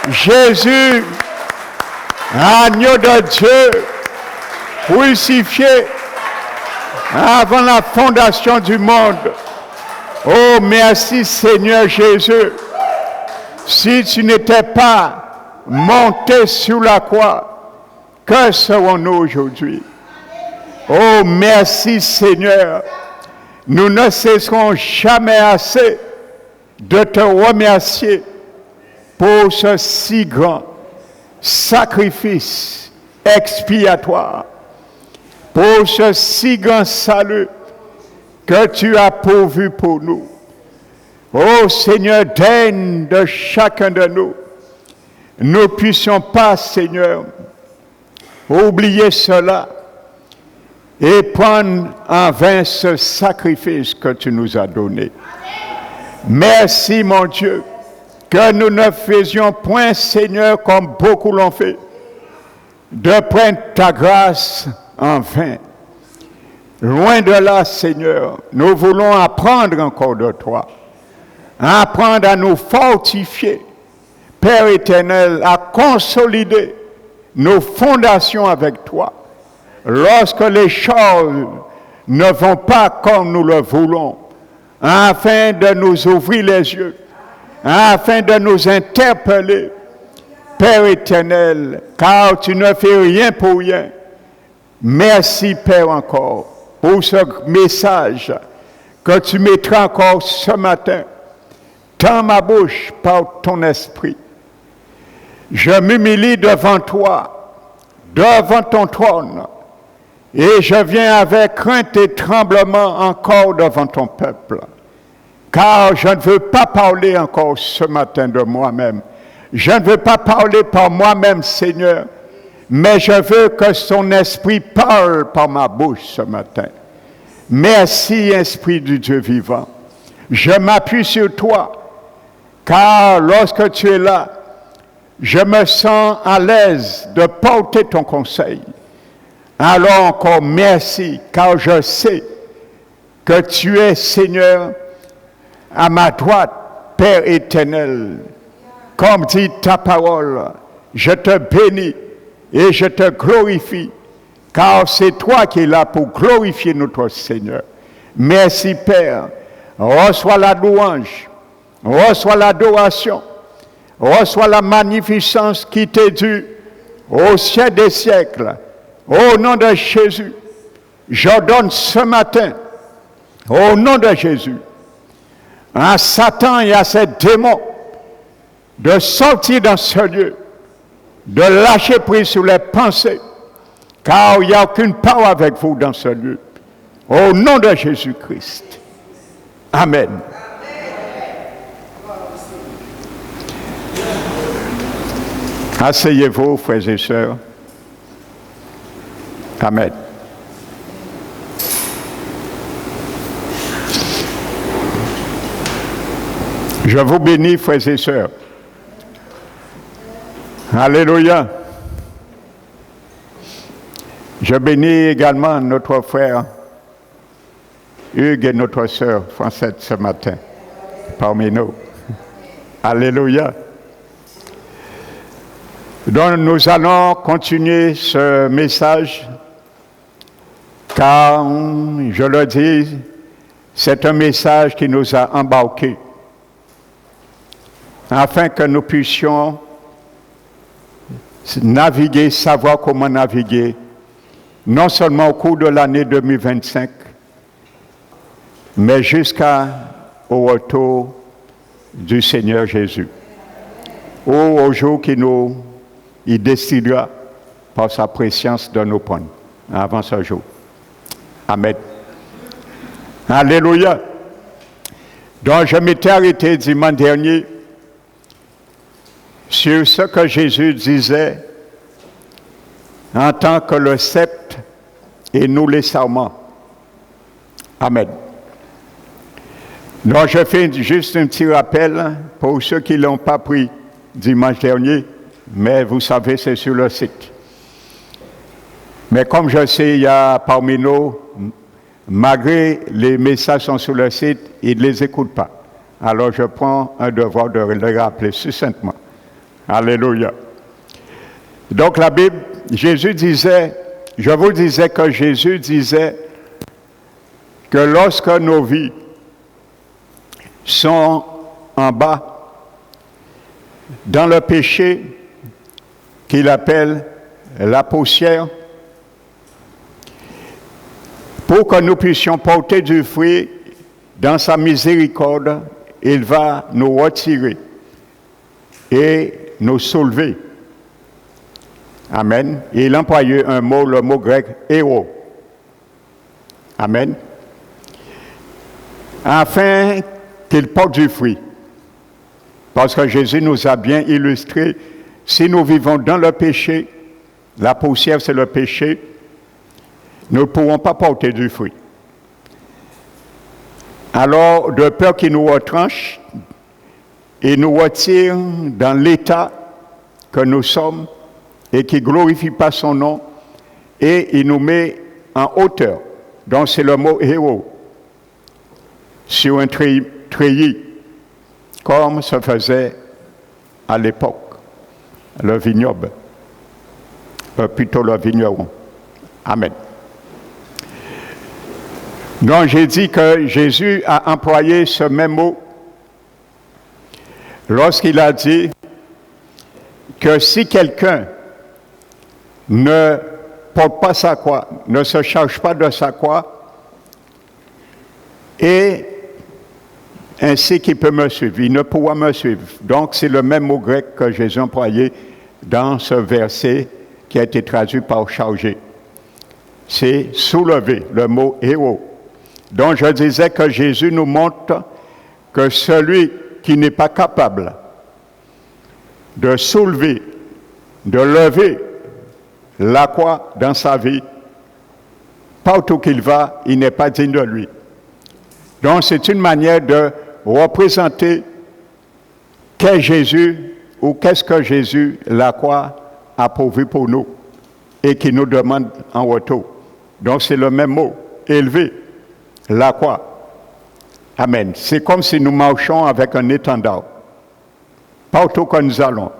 Jésus, agneau de Dieu, crucifié avant la fondation du monde. Oh, merci Seigneur Jésus. Si tu n'étais pas monté sur la croix, que serons-nous aujourd'hui? Oh, merci Seigneur. Nous ne cesserons jamais assez de te remercier pour ce si grand sacrifice expiatoire, pour ce si grand salut que tu as pourvu pour nous. Ô Seigneur, daigne de chacun de nous, nous ne puissions pas, Seigneur, oublier cela et prendre en vain ce sacrifice que tu nous as donné. Merci, mon Dieu, que nous ne faisions point, Seigneur, comme beaucoup l'ont fait, de prendre ta grâce en vain. Loin de là, Seigneur, nous voulons apprendre encore de toi, apprendre à nous fortifier, Père éternel, à consolider nos fondations avec toi. Lorsque les choses ne vont pas comme nous le voulons, afin de nous ouvrir les yeux, afin de nous interpeller, Père éternel, car tu ne fais rien pour rien. Merci, Père, encore, pour ce message que tu mettras encore ce matin dans ma bouche par ton esprit. Je m'humilie devant toi, devant ton trône, et je viens avec crainte et tremblement encore devant ton peuple. Car je ne veux pas parler encore ce matin de moi-même. Je ne veux pas parler par moi-même, Seigneur, mais je veux que son esprit parle par ma bouche ce matin. Merci, Esprit du Dieu vivant. Je m'appuie sur toi, car lorsque tu es là, je me sens à l'aise de porter ton conseil. Alors encore merci, car je sais que tu es, Seigneur, à ma droite, Père éternel. Comme dit ta parole, je te bénis et je te glorifie, car c'est toi qui es là pour glorifier notre Seigneur. Merci, Père. Reçois la louange, reçois l'adoration, reçois la magnificence qui t'est due au siècle des siècles. Au nom de Jésus, j'ordonne ce matin, au nom de Jésus, à Satan et à ses démons de sortir dans ce lieu, de lâcher prise sur les pensées, car il n'y a aucune part avec vous dans ce lieu. Au nom de Jésus-Christ. Amen. Asseyez-vous, frères et sœurs. Amen. Je vous bénis, frères et sœurs. Alléluia. Je bénis également notre frère Hugues et notre sœur Francette ce matin, parmi nous. Alléluia. Donc nous allons continuer ce message, car, je le dis, c'est un message qui nous a embarqués, afin que nous puissions naviguer, savoir comment naviguer, non seulement au cours de l'année 2025, mais jusqu'au retour du Seigneur Jésus, ou au jour qui nous y décidera par sa préscience de nous prendre avant ce jour. Amen. Alléluia. Donc je m'étais arrêté dimanche dernier sur ce que Jésus disait en tant que le sceptre et nous les serments. Amen. Donc je fais juste un petit rappel pour ceux qui ne l'ont pas pris dimanche dernier, mais vous savez, c'est sur le site. Mais comme je sais, il y a parmi nous, malgré les messages sont sur le site, ils ne les écoutent pas. Alors je prends un devoir de les rappeler succinctement. Alléluia. Donc la Bible, Jésus disait, je vous disais que Jésus disait que lorsque nos vies sont en bas, dans le péché qu'il appelle la poussière, pour que nous puissions porter du fruit dans sa miséricorde, il va nous retirer et nous soulever. Amen. Et il employait un mot, le mot grec héros. Amen. Afin qu'il porte du fruit. Parce que Jésus nous a bien illustré, si nous vivons dans le péché, la poussière c'est le péché, nous ne pourrons pas porter du fruit. Alors, de peur qu'il nous retranche et nous retire dans l'état que nous sommes et qui ne glorifie pas son nom, et il nous met en hauteur. Donc, c'est le mot héros, sur un treillis, comme se faisait à l'époque, le vignoble, plutôt le vigneron. Amen. Donc j'ai dit que Jésus a employé ce même mot lorsqu'il a dit que si quelqu'un ne porte pas sa croix, ne se charge pas de sa croix, et ainsi qu'il peut me suivre, il ne pourra me suivre. Donc c'est le même mot grec que Jésus a employé dans ce verset qui a été traduit par charger. C'est soulever, le mot héros. Donc je disais que Jésus nous montre que celui qui n'est pas capable de soulever, de lever la croix dans sa vie, partout qu'il va, il n'est pas digne de lui. Donc c'est une manière de représenter qu'est Jésus ou qu'est-ce que Jésus, la croix, a pourvu pour nous et qui nous demande en retour. Donc c'est le même mot, élever la croix. Amen. C'est comme si nous marchons avec un étendard. Partout que nous allons.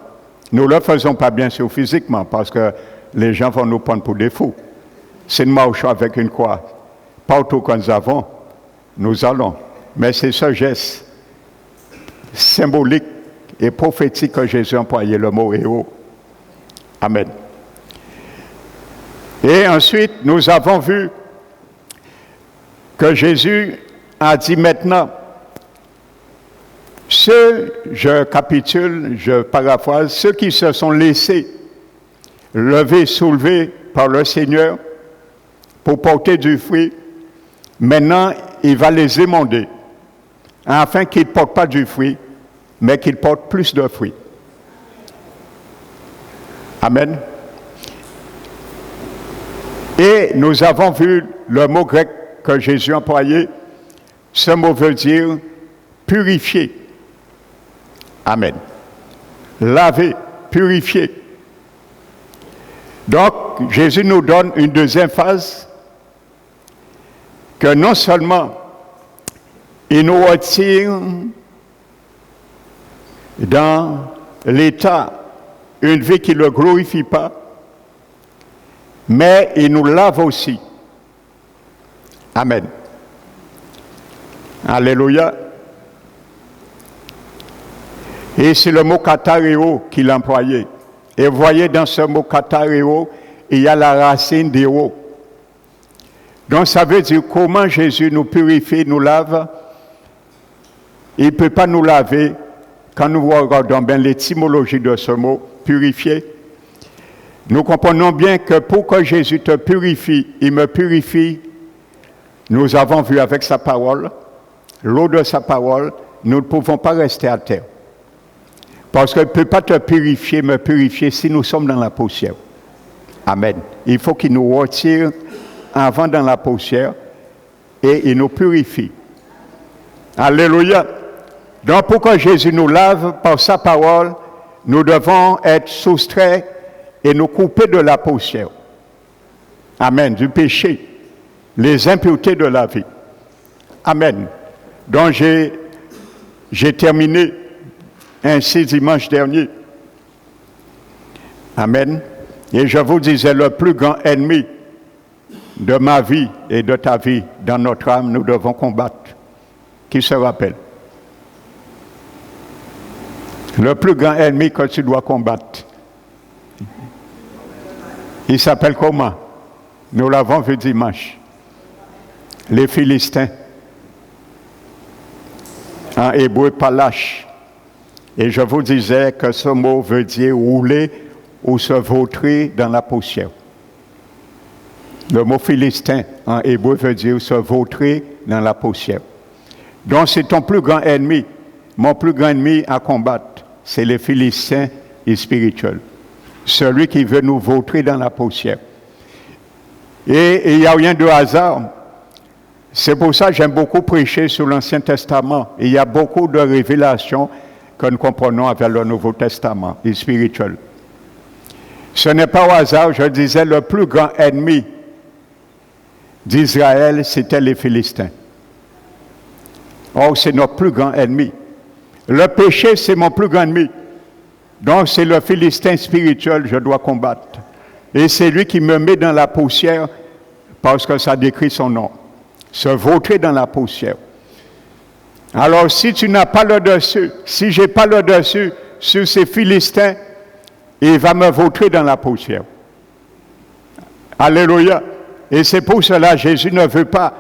Nous ne le faisons pas bien sûr physiquement parce que les gens vont nous prendre pour des fous. C'est nous marchons avec une croix. Partout que nous allons. Mais c'est ce geste symbolique et prophétique que Jésus a employé, le mot héros. Amen. Et ensuite, nous avons vu que Jésus a dit maintenant, je capitule, je paraphrase, ceux qui se sont laissés lever, soulever par le Seigneur pour porter du fruit, maintenant il va les émonder, afin qu'ils ne portent pas du fruit, mais qu'ils portent plus de fruits. Amen. Et nous avons vu le mot grec que Jésus a employé. Ce mot veut dire purifier. Amen. Laver, purifier. Donc, Jésus nous donne une deuxième phase que non seulement il nous retire dans l'état, une vie qui ne le glorifie pas, mais il nous lave aussi. Amen. Alléluia. Et c'est le mot katareo qu'il a employé. Et vous voyez dans ce mot katareo, il y a la racine d'héros. Donc ça veut dire comment Jésus nous purifie, nous lave. Il ne peut pas nous laver quand nous regardons bien l'étymologie de ce mot, purifier. Nous comprenons bien que pour que Jésus te purifie, il me purifie. Nous avons vu avec sa parole, l'eau de sa parole, nous ne pouvons pas rester à terre. Parce qu'il ne peut pas te purifier, me purifier si nous sommes dans la poussière. Amen. Il faut qu'il nous retire avant dans la poussière et il nous purifie. Alléluia. Donc pour que Jésus nous lave par sa parole, nous devons être soustraits et nous couper de la poussière. Amen. Du péché. Les impuretés de la vie. Amen. Donc j'ai terminé ainsi dimanche dernier Amen. Et je vous disais, le plus grand ennemi de ma vie et de ta vie, dans notre âme, nous devons combattre. Qui se rappelle? Le plus grand ennemi que tu dois combattre. Il s'appelle comment? Nous l'avons vu dimanche. Les Philistins. En hébreu, palash. Et je vous disais que ce mot veut dire rouler ou se vautrer dans la poussière. Le mot philistin en hébreu veut dire se vautrer dans la poussière. Donc c'est ton plus grand ennemi. Mon plus grand ennemi à combattre, c'est les Philistins spirituels. Celui qui veut nous vautrer dans la poussière. Et il n'y a rien de hasard. C'est pour ça que j'aime beaucoup prêcher sur l'Ancien Testament. Il y a beaucoup de révélations que nous comprenons avec le Nouveau Testament, et spirituel. Ce n'est pas au hasard, je disais, le plus grand ennemi d'Israël, c'était les Philistins. Or, c'est notre plus grand ennemi. Le péché, c'est mon plus grand ennemi. Donc, c'est le Philistin spirituel que je dois combattre. Et c'est lui qui me met dans la poussière parce que ça décrit son nom. Se vautrer dans la poussière. Alors, si tu n'as pas le dessus, si je n'ai pas le dessus sur ces Philistins, il va me vautrer dans la poussière. Alléluia. Et c'est pour cela que Jésus ne veut pas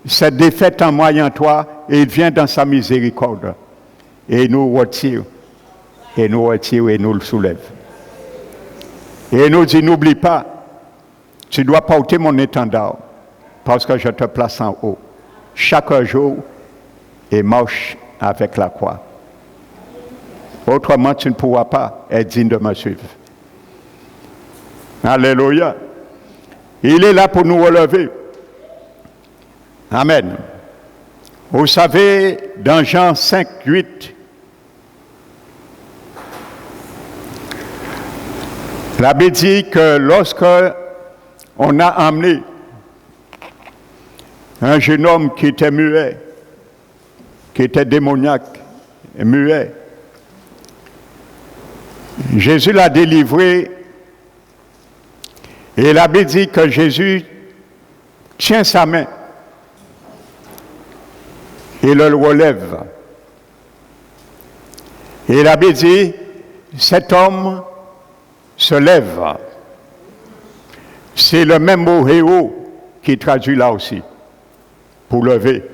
cette défaite en moi et en toi, et il vient dans sa miséricorde. Et il nous retire, et nous le soulève. Et il nous dit, n'oublie pas, tu dois porter mon étendard, parce que je te place en haut. Chaque jour, et marche avec la croix. Autrement, tu ne pourras pas être digne de me suivre. Alléluia. Il est là pour nous relever. Amen. Vous savez, dans Jean 5, 8, la Bible dit que lorsque on a emmené un jeune homme qui était muet, qui était démoniaque, muet, Jésus l'a délivré et la Bible dit que Jésus tient sa main et le relève. Et la Bible dit, cet homme se lève. C'est le même mot héros qui traduit là aussi, pour lever.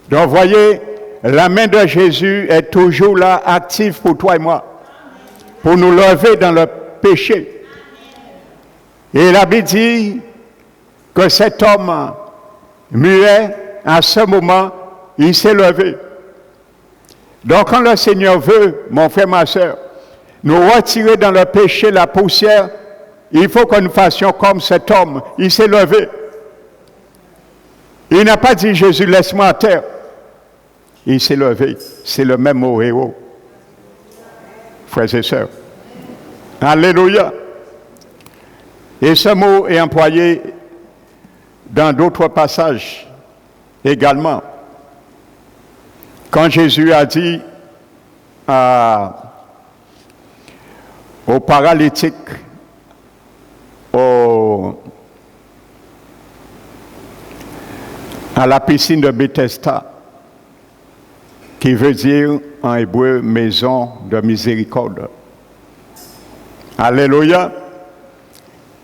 Donc voyez, la main de Jésus est toujours là, active pour toi et moi, pour nous lever dans le péché. Et la Bible dit que cet homme muet, à ce moment, il s'est levé. Donc quand le Seigneur veut, mon frère, ma soeur, nous retirer dans le péché la poussière, il faut que nous fassions comme cet homme. Il s'est levé. Il n'a pas dit, Jésus, laisse-moi à terre. Il s'est levé. C'est le même mot héros. Frères et sœurs. Alléluia. Et ce mot est employé dans d'autres passages également. Quand Jésus a dit aux paralytiques, à la piscine de Bethesda, qui veut dire en hébreu maison de miséricorde. Alléluia.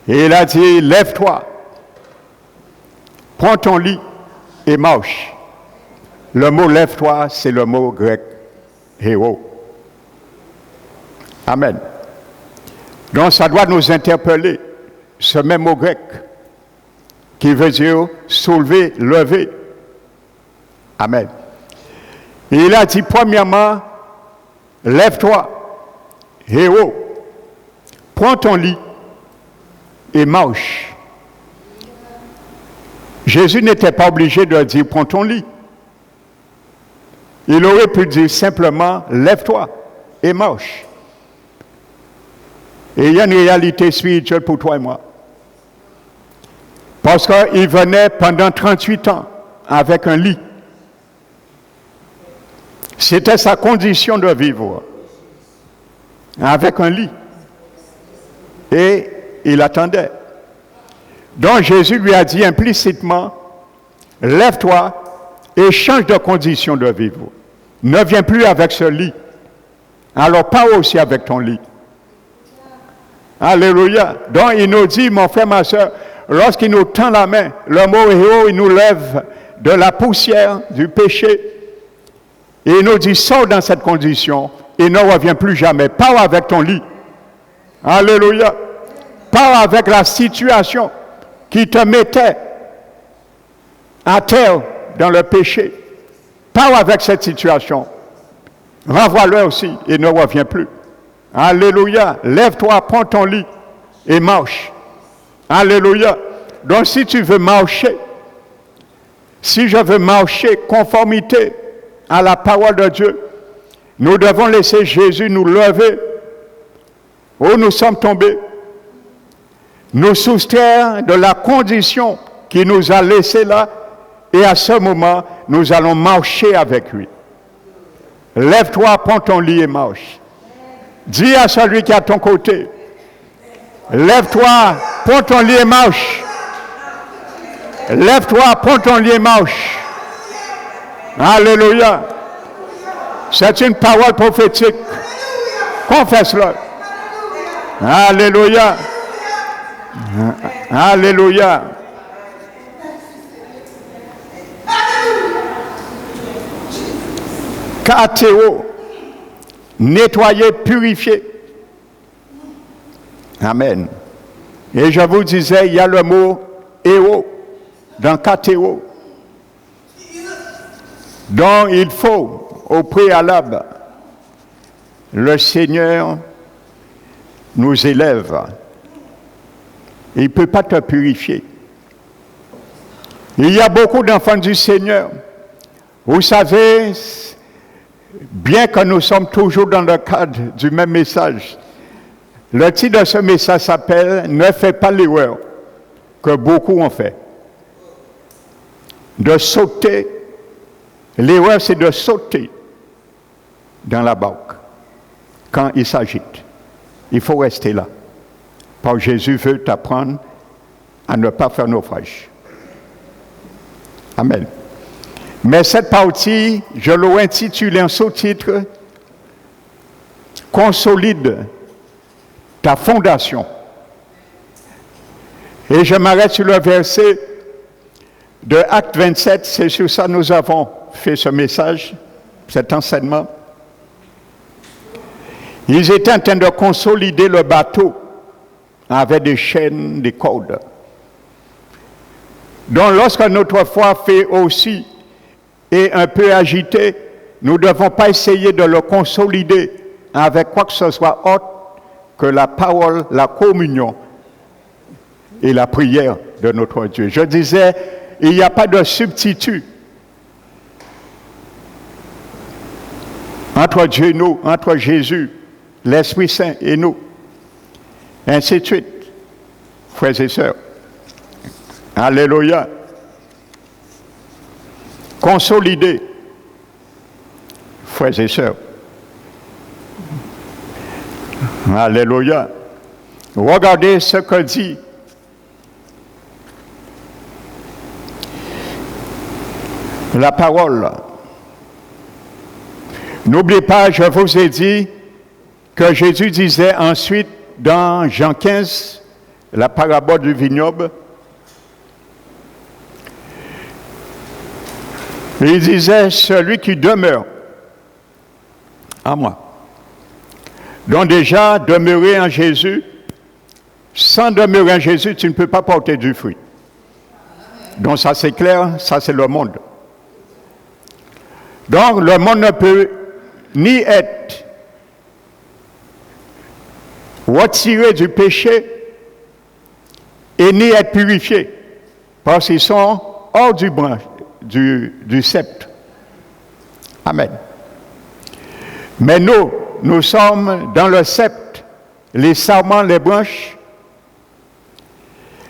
Et il a dit, lève-toi, prends ton lit et marche. Le mot lève-toi, c'est le mot grec héros. Amen. Donc ça doit nous interpeller, ce même mot grec, qui veut dire soulever, lever. Amen. Et il a dit premièrement, lève-toi, héros, prends ton lit et marche. Jésus n'était pas obligé de dire prends ton lit. Il aurait pu dire simplement lève-toi et marche. Et il y a une réalité spirituelle pour toi et moi. Parce qu'il venait pendant 38 ans avec un lit. C'était sa condition de vivre. Avec un lit. Et il attendait. Donc Jésus lui a dit implicitement, lève-toi et change de condition de vivre. Ne viens plus avec ce lit. Alors pars aussi avec ton lit. Alléluia. Donc il nous dit, mon frère, ma soeur, lorsqu'il nous tend la main, le mot héros, il nous lève de la poussière, du péché. Et il nous dit, sors dans cette condition et ne reviens plus jamais. Pars avec ton lit. Alléluia. Pars avec la situation qui te mettait à terre dans le péché. Pars avec cette situation. Renvoie-le aussi et ne reviens plus. Alléluia. Lève-toi, prends ton lit et marche. Alléluia. Donc si tu veux marcher, si je veux marcher conformité à la parole de Dieu, nous devons laisser Jésus nous lever où nous sommes tombés, nous soustraire de la condition qui nous a laissés là, et à ce moment, nous allons marcher avec lui. Lève-toi, prends ton lit et marche. Dis à celui qui est à ton côté, lève-toi, prends ton lit et marche. Lève-toi, prends ton lit et marche. Alléluia. C'est une parole prophétique. Confesse-le. Alléluia. Alléluia. Kathéo, nettoyer, purifier. Amen. Et je vous disais, il y a le mot héros dans kathéo. Donc il faut, au préalable, le Seigneur nous élève. Il ne peut pas te purifier. Il y a beaucoup d'enfants du Seigneur. Vous savez, bien que nous sommes toujours dans le cadre du même message, le titre de ce message s'appelle « Ne fais pas l'erreur que beaucoup ont fait ». De sauter, l'erreur c'est de sauter dans la barque quand il s'agite. Il faut rester là. Parce que Jésus veut t'apprendre à ne pas faire naufrage. Amen. Mais cette partie, je l'ai intitulée en sous-titre « Consolide ta fondation ». Et je m'arrête sur le verset de Acte 27, c'est sur ça que nous avons fait ce message, cet enseignement. Ils étaient en train de consolider le bateau avec des chaînes, des cordes. Donc lorsque notre foi fait aussi et un peu agité, nous ne devons pas essayer de le consolider avec quoi que ce soit autre que la parole, la communion et la prière de notre Dieu. Je disais, il n'y a pas de substitut entre Dieu et nous, entre Jésus, l'Esprit Saint et nous. Ainsi de suite, frères et sœurs. Alléluia. Consolider, frères et sœurs. Alléluia. Regardez ce que dit la parole. N'oubliez pas, je vous ai dit que Jésus disait ensuite dans Jean 15, la parabole du vignoble, il disait, celui qui demeure en moi. Donc déjà, demeurer en Jésus, sans demeurer en Jésus, tu ne peux pas porter du fruit. Donc ça c'est clair, ça c'est le monde. Donc le monde ne peut ni être retiré du péché et ni être purifié, parce qu'ils sont hors du branche, du sceptre. Amen. Mais nous sommes dans le sceptre, les sarments, les branches.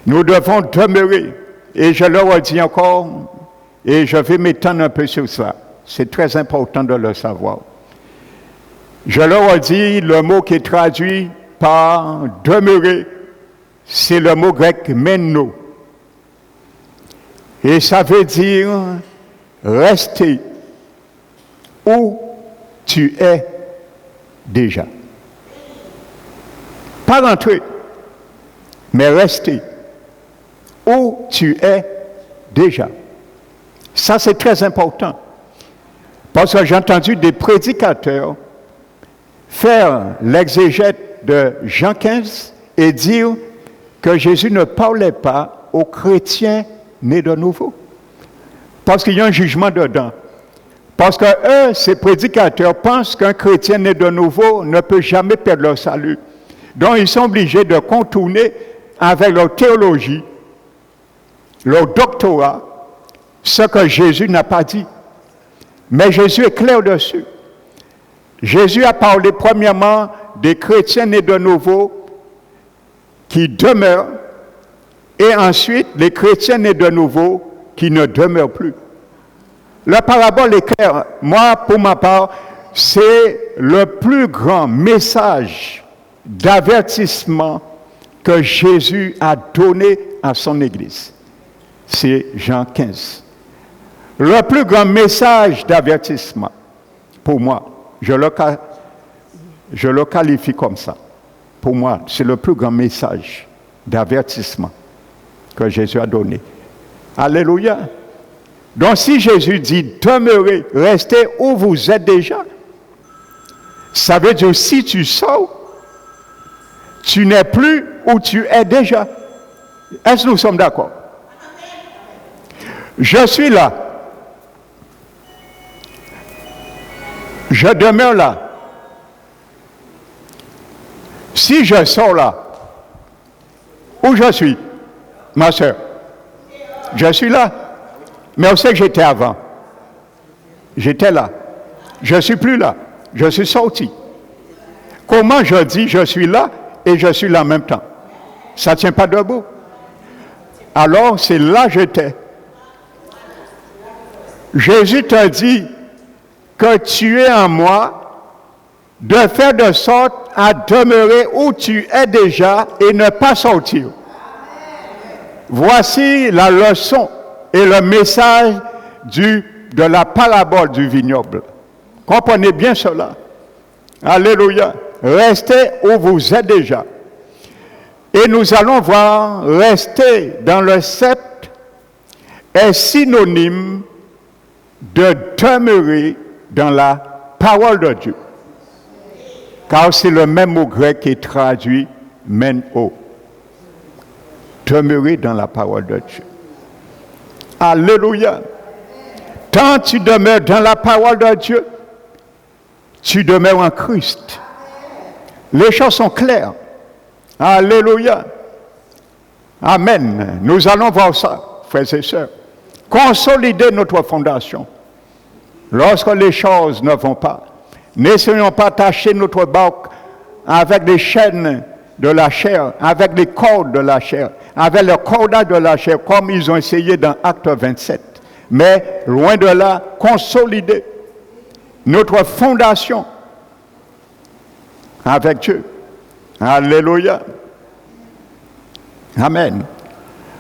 Nous devons demeurer. Et je le redis encore, et je vais m'étendre un peu sur ça. C'est très important de le savoir. Je le redis, le mot qui est traduit par demeurer, c'est le mot grec meno. Et ça veut dire rester où tu es déjà. Pas rentrer, mais rester où tu es déjà. Ça, c'est très important. Parce que j'ai entendu des prédicateurs faire l'exégète de Jean 15 et dire que Jésus ne parlait pas aux chrétiens nés de nouveau. Parce qu'il y a un jugement dedans. Parce que eux, ces prédicateurs, pensent qu'un chrétien né de nouveau ne peut jamais perdre leur salut. Donc, ils sont obligés de contourner avec leur théologie, leur doctorat, ce que Jésus n'a pas dit. Mais Jésus est clair dessus. Jésus a parlé premièrement des chrétiens nés de nouveau qui demeurent et ensuite les chrétiens nés de nouveau qui ne demeurent plus. La parabole est claire. Moi, pour ma part, c'est le plus grand message d'avertissement que Jésus a donné à son Église. C'est Jean 15. Le plus grand message d'avertissement, pour moi, je le qualifie comme ça. Pour moi, c'est le plus grand message d'avertissement que Jésus a donné. Alléluia. Donc si Jésus dit demeurez, restez où vous êtes déjà, ça veut dire si tu sors, tu n'es plus où tu es déjà. Est-ce que nous sommes d'accord? Je suis là. Je demeure là. Si je sors là, où je suis, ma soeur? Je suis là. Mais on sait que j'étais avant. J'étais là. Je ne suis plus là. Je suis sorti. Comment je dis je suis là et je suis là en même temps? Ça ne tient pas debout. Alors, c'est là que j'étais. Jésus t'a dit que tu es en moi, de faire de sorte à demeurer où tu es déjà et ne pas sortir. Voici la leçon et le message de la parabole du vignoble. Comprenez bien cela. Alléluia. Restez où vous êtes déjà. Et nous allons voir, rester dans le sceptre est synonyme de demeurer dans la parole de Dieu. Car c'est le même mot grec qui est traduit meno. Demeurer dans la parole de Dieu. Alléluia. Tant tu demeures dans la parole de Dieu, tu demeures en Christ. Les choses sont claires. Alléluia. Amen. Nous allons voir ça, frères et sœurs. Consolider notre fondation. Lorsque les choses ne vont pas, n'essayons pas d'attacher notre barque avec des chaînes de la chair, avec les cordes de la chair, avec le cordage de la chair, comme ils ont essayé dans Acte 27. Mais, loin de là, consolider notre fondation avec Dieu. Alléluia. Amen.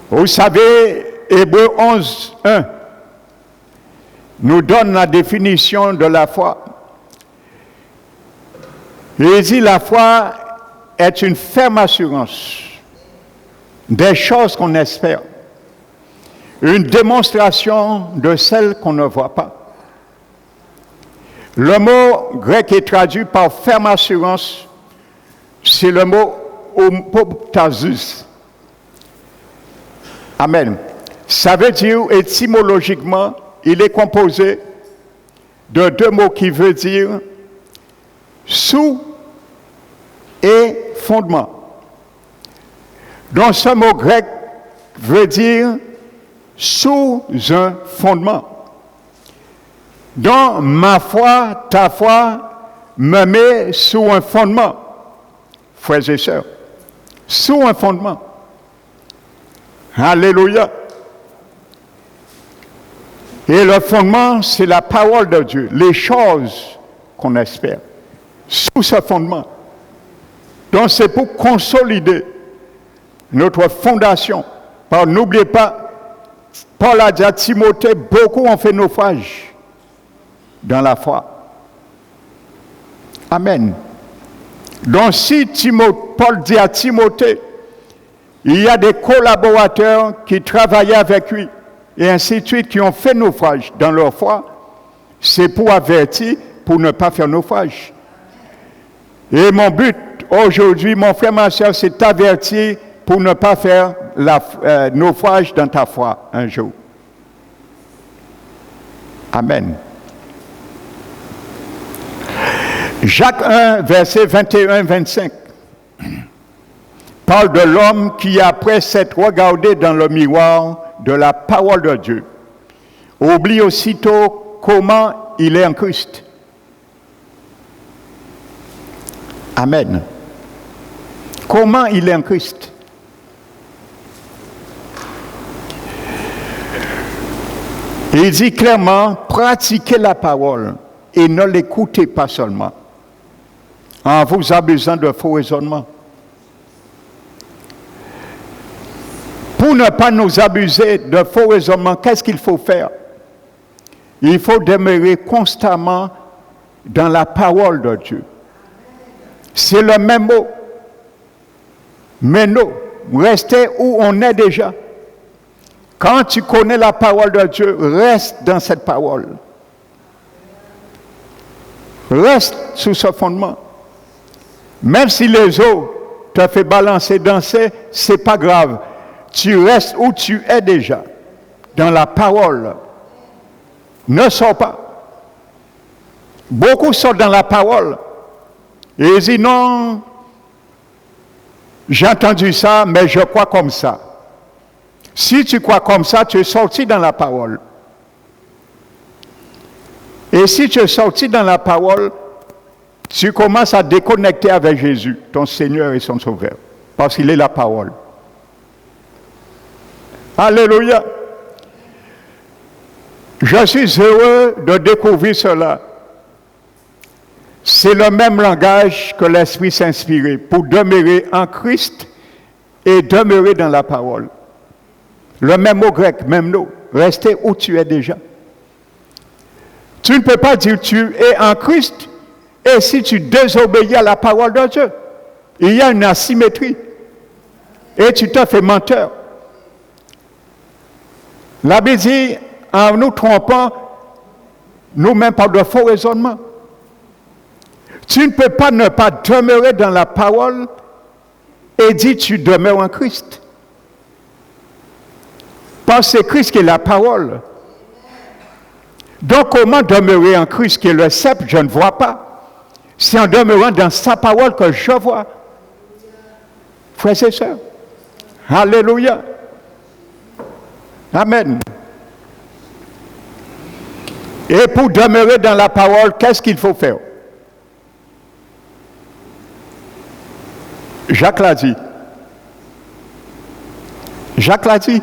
Vous savez, Hébreux 11, 1 nous donne la définition de la foi. Il dit la foi est une ferme assurance des choses qu'on espère, une démonstration de celles qu'on ne voit pas. Le mot grec est traduit par ferme assurance, c'est le mot homoptasis. Amen. Ça veut dire, étymologiquement, il est composé de deux mots qui veulent dire sous et fondement. Donc ce mot grec veut dire sous un fondement. Donc ma foi, ta foi me met sous un fondement, frères et sœurs, sous un fondement. Alléluia. Et le fondement, c'est la parole de Dieu, les choses qu'on espère. Sous ce fondement. Donc c'est pour consolider notre fondation. N'oubliez pas, Paul a dit à Timothée, beaucoup ont fait naufrage dans la foi. Amen. Donc si Paul dit à Timothée, il y a des collaborateurs qui travaillaient avec lui, et ainsi de suite, qui ont fait naufrage dans leur foi, c'est pour avertir, pour ne pas faire naufrage. Et mon but aujourd'hui, mon frère, ma soeur, c'est d'avertir pour ne pas faire naufrage dans ta foi un jour. Amen. Jacques 1, verset 21-25, parle de l'homme qui, après s'être regardé dans le miroir de la parole de Dieu, oublie aussitôt comment il est en Christ. Amen. Comment il est en Christ. Il dit clairement, pratiquez la parole et ne l'écoutez pas seulement, en vous abusant de faux raisonnements. Pour ne pas nous abuser de faux raisonnements, qu'est-ce qu'il faut faire? Il faut demeurer constamment dans la parole de Dieu. C'est le même mot. Mais non, restez où on est déjà. Quand tu connais la parole de Dieu, reste dans cette parole. Reste sous ce fondement. Même si les autres te font balancer, danser, c'est pas grave. Tu restes où tu es déjà, dans la parole. Ne sors pas. Beaucoup sortent dans la parole. Et ils disent non, j'ai entendu ça, mais je crois comme ça. Si tu crois comme ça, tu es sorti dans la parole. Et si tu es sorti dans la parole, tu commences à déconnecter avec Jésus, ton Seigneur et son Sauveur, parce qu'il est la parole. Alléluia. Je suis heureux de découvrir cela. C'est le même langage que l'Esprit s'est inspiré pour demeurer en Christ et demeurer dans la parole. Le même mot grec, même mot. Rester où tu es déjà. Tu ne peux pas dire tu es en Christ et si tu désobéis à la parole de Dieu. Il y a une asymétrie. Et tu te fais menteur. La Bible dit, en nous trompant, nous-mêmes par de faux raisonnements. Tu ne peux pas ne pas demeurer dans la parole et dire tu demeures en Christ. Parce que c'est Christ qui est la parole. Donc comment demeurer en Christ qui est le cep, je ne vois pas. C'est en demeurant dans sa parole que je vois. Frères et sœurs. Alléluia. Amen. Et pour demeurer dans la parole, qu'est-ce qu'il faut faire? Jacques l'a dit. Jacques l'a dit.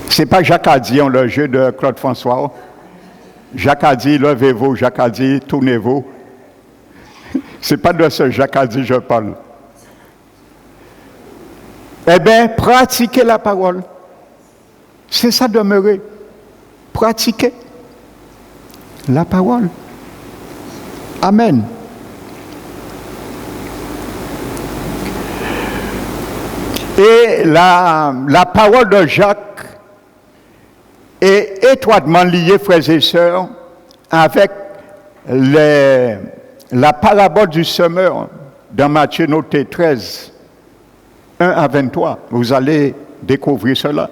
Ce n'est pas Jacques a dit, le jeu de Claude François. Jacques a dit, levez-vous. Jacques a dit, tournez-vous. Ce n'est pas de ce Jacques a dit, je parle. Eh bien, pratiquez la parole. C'est ça, demeurer. Pratiquez la parole. Amen. Et la parole de Jacques est étroitement liée, frères et sœurs, avec la parabole du semeur dans Matthieu noté 13, 1 à 23. Vous allez découvrir cela.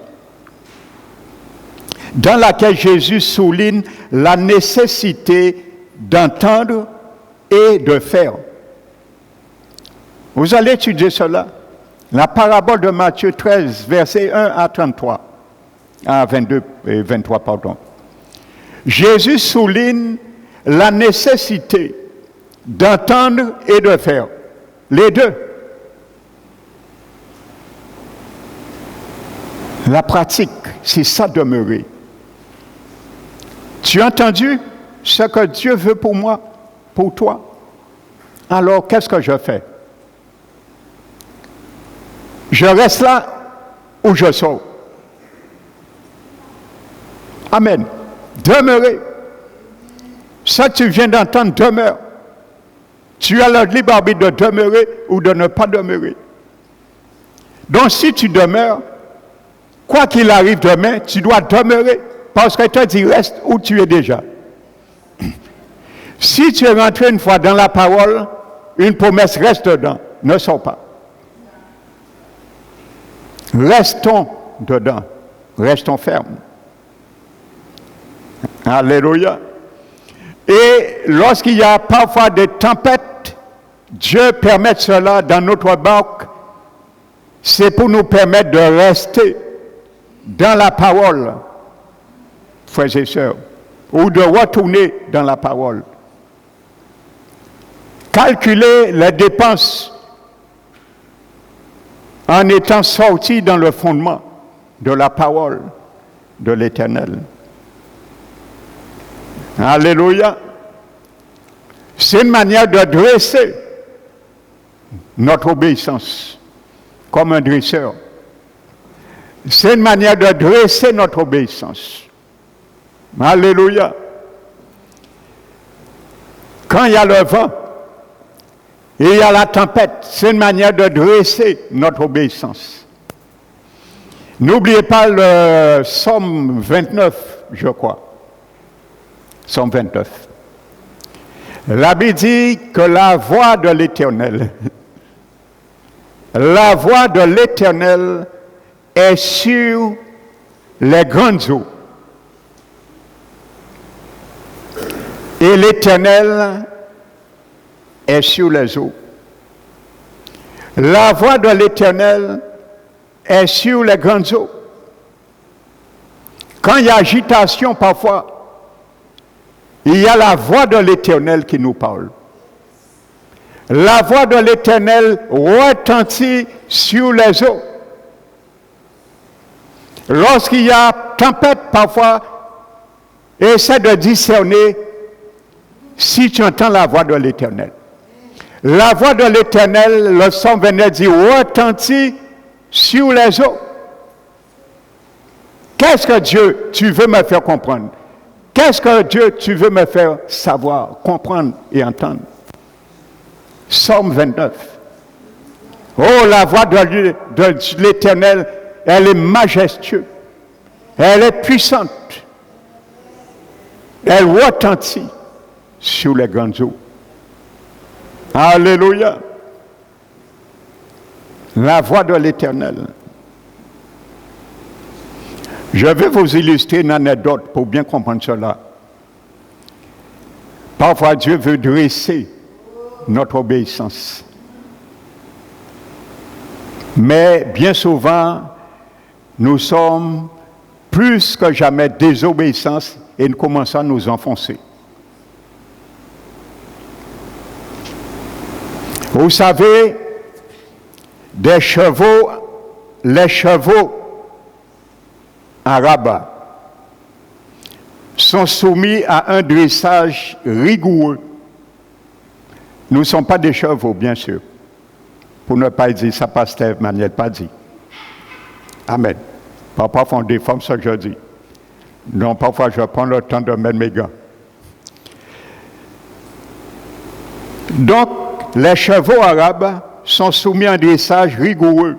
Dans laquelle Jésus souligne la nécessité d'entendre et de faire. Vous allez étudier cela. La parabole de Matthieu 13, versets 1 à 33, à 22 et 23, pardon. Jésus souligne la nécessité d'entendre et de faire. Les deux. La pratique, c'est ça demeurer. Tu as entendu ce que Dieu veut pour moi, pour toi? Alors, qu'est-ce que je fais? Je reste là ou je sors? Amen. Demeurez. Ça, tu viens d'entendre, demeure. Tu as le libre arbitre de demeurer ou de ne pas demeurer. Donc, si tu demeures, quoi qu'il arrive demain, tu dois demeurer. Parce que toi, tu restes où tu es déjà. Si tu es rentré une fois dans la parole, une promesse reste dedans. Ne sors pas. Restons dedans. Restons fermes. Alléluia. Et lorsqu'il y a parfois des tempêtes, Dieu permet cela dans notre barque. C'est pour nous permettre de rester dans la parole, frères et sœurs, ou de retourner dans la parole. Calculer les dépenses en étant sortis dans le fondement de la parole de l'Éternel. Alléluia. C'est une manière de dresser notre obéissance comme un dresseur. C'est une manière de dresser notre obéissance. Alléluia. Quand il y a le vent et il y a la tempête, c'est une manière de dresser notre obéissance. N'oubliez pas le psaume 29, je crois. Psaume 29. La Bible dit que la voix de l'Éternel, la voix de l'Éternel est sur les grandes eaux. Et l'Éternel est sur les eaux. La voix de l'Éternel est sur les grandes eaux. Quand il y a agitation parfois, il y a la voix de l'Éternel qui nous parle. La voix de l'Éternel retentit sur les eaux. Lorsqu'il y a tempête parfois, essaie de discerner si tu entends la voix de l'Éternel. La voix de l'Éternel, le psaume 29 dit, retentit sur les eaux. Qu'est-ce que Dieu, tu veux me faire comprendre? Qu'est-ce que Dieu, tu veux me faire savoir, comprendre et entendre? Psaume 29. Oh, la voix de l'Éternel, elle est majestueuse. Elle est puissante. Elle retentit sur les grandes eaux. Alléluia. La voix de l'Éternel. Je vais vous illustrer une anecdote pour bien comprendre cela. Parfois, Dieu veut dresser notre obéissance. Mais bien souvent, nous sommes plus que jamais désobéissants et nous commençons à nous enfoncer. Vous savez, les chevaux arabes sont soumis à un dressage rigoureux. Nous ne sommes pas des chevaux, bien sûr. Pour ne pas dire ça, pasteur Manuel pas dit. Amen. Parfois, on déforme ce que je dis. Donc, parfois, je prends le temps de mettre mes gants. Donc, les chevaux arabes sont soumis à un dressage rigoureux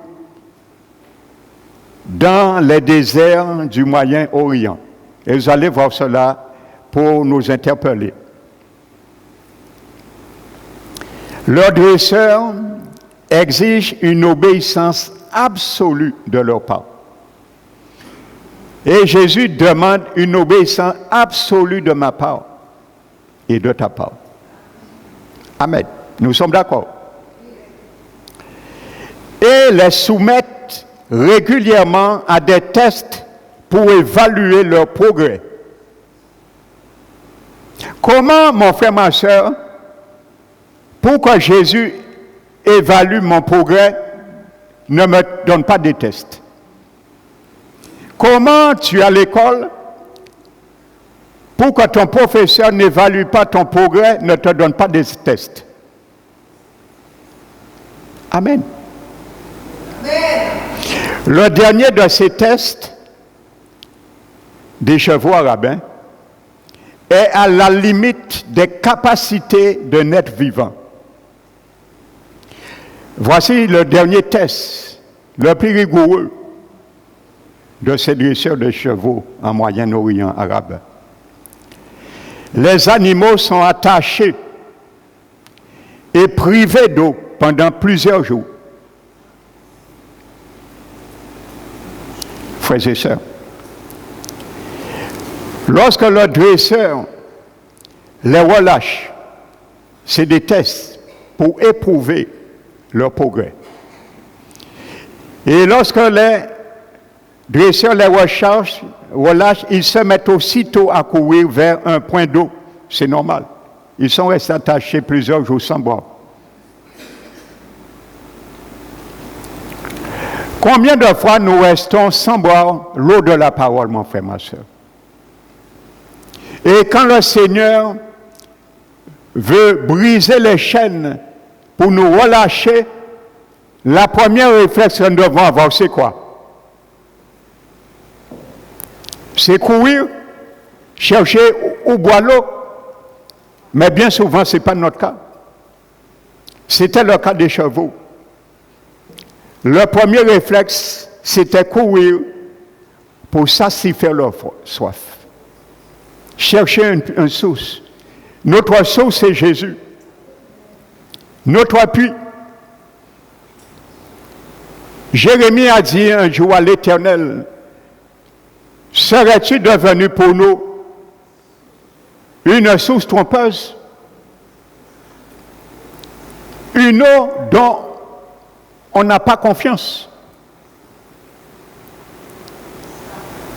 dans les déserts du Moyen-Orient. Et vous allez voir cela pour nous interpeller. Leurs dresseurs exigent une obéissance absolue de leur part. Et Jésus demande une obéissance absolue de ma part et de ta part. Amen. Nous sommes d'accord. Et les soumettent régulièrement à des tests pour évaluer leur progrès. Comment, mon frère, ma soeur, pour que Jésus évalue mon progrès, ne me donne pas des tests? Comment tu es à l'école pour que ton professeur n'évalue pas ton progrès, ne te donne pas des tests? Amen. Le dernier de ces tests des chevaux arabes est à la limite des capacités d'un être vivant. Voici le dernier test, le plus rigoureux de ces dresseurs de chevaux en Moyen-Orient arabe. Les animaux sont attachés et privés d'eau pendant plusieurs jours. Frères et sœurs, lorsque le dresseur les relâche, c'est des tests pour éprouver leur progrès. Et lorsque les dresseurs les relâchent, ils se mettent aussitôt à courir vers un point d'eau. C'est normal. Ils sont restés attachés plusieurs jours sans boire. Combien de fois nous restons sans boire l'eau de la parole, mon frère, ma soeur? Et quand le Seigneur veut briser les chaînes pour nous relâcher, la première réflexion que nous devons avoir, c'est quoi? C'est courir, chercher où boire l'eau. Mais bien souvent, ce n'est pas notre cas. C'était le cas des chevaux. Le premier réflexe, c'était courir pour satisfaire leur soif. Chercher une source. Notre source, c'est Jésus. Notre appui. Jérémie a dit un jour à l'Éternel, « Serais-tu devenu pour nous une source trompeuse? Une eau dont on n'a pas confiance. »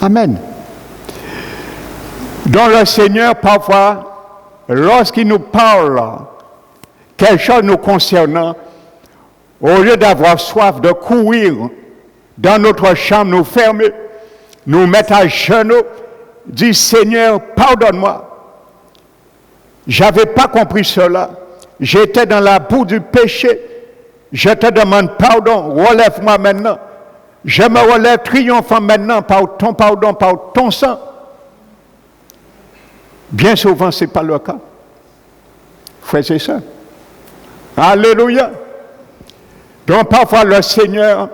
Amen. Donc le Seigneur, parfois, lorsqu'il nous parle quelque chose nous concernant, au lieu d'avoir soif de courir dans notre chambre, nous fermer, nous mettre à genoux, dire, Seigneur, pardonne-moi. Je n'avais pas compris cela. J'étais dans la boue du péché. Je te demande pardon. Relève-moi maintenant. Je me relève triomphant maintenant par ton pardon, par ton sang. Bien souvent, ce n'est pas le cas. Frères et sœurs. Alléluia. Donc parfois, le Seigneur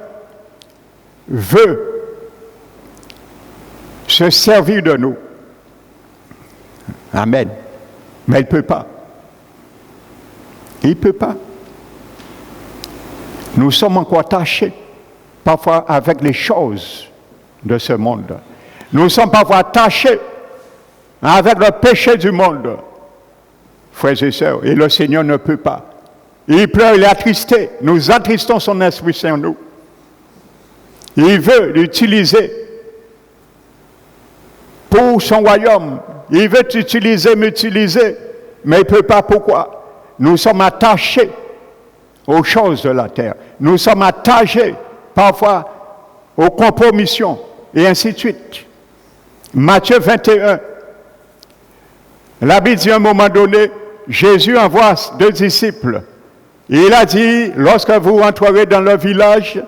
veut se servir de nous. Amen. Mais il ne peut pas. Il ne peut pas. Nous sommes encore attachés, parfois avec les choses de ce monde. Nous sommes parfois attachés avec le péché du monde, frères et sœurs, et le Seigneur ne peut pas. Il pleure, il est attristé. Nous attristons son esprit sur nous. Il veut l'utiliser pour son royaume. Il veut t'utiliser, m'utiliser, mais il ne peut pas. Pourquoi? Nous sommes attachés aux choses de la terre. Nous sommes attachés parfois aux compromissions et ainsi de suite. Matthieu 21. La Bible dit à un moment donné, Jésus envoie 2 disciples. Il a dit, lorsque vous rentrerez dans le village,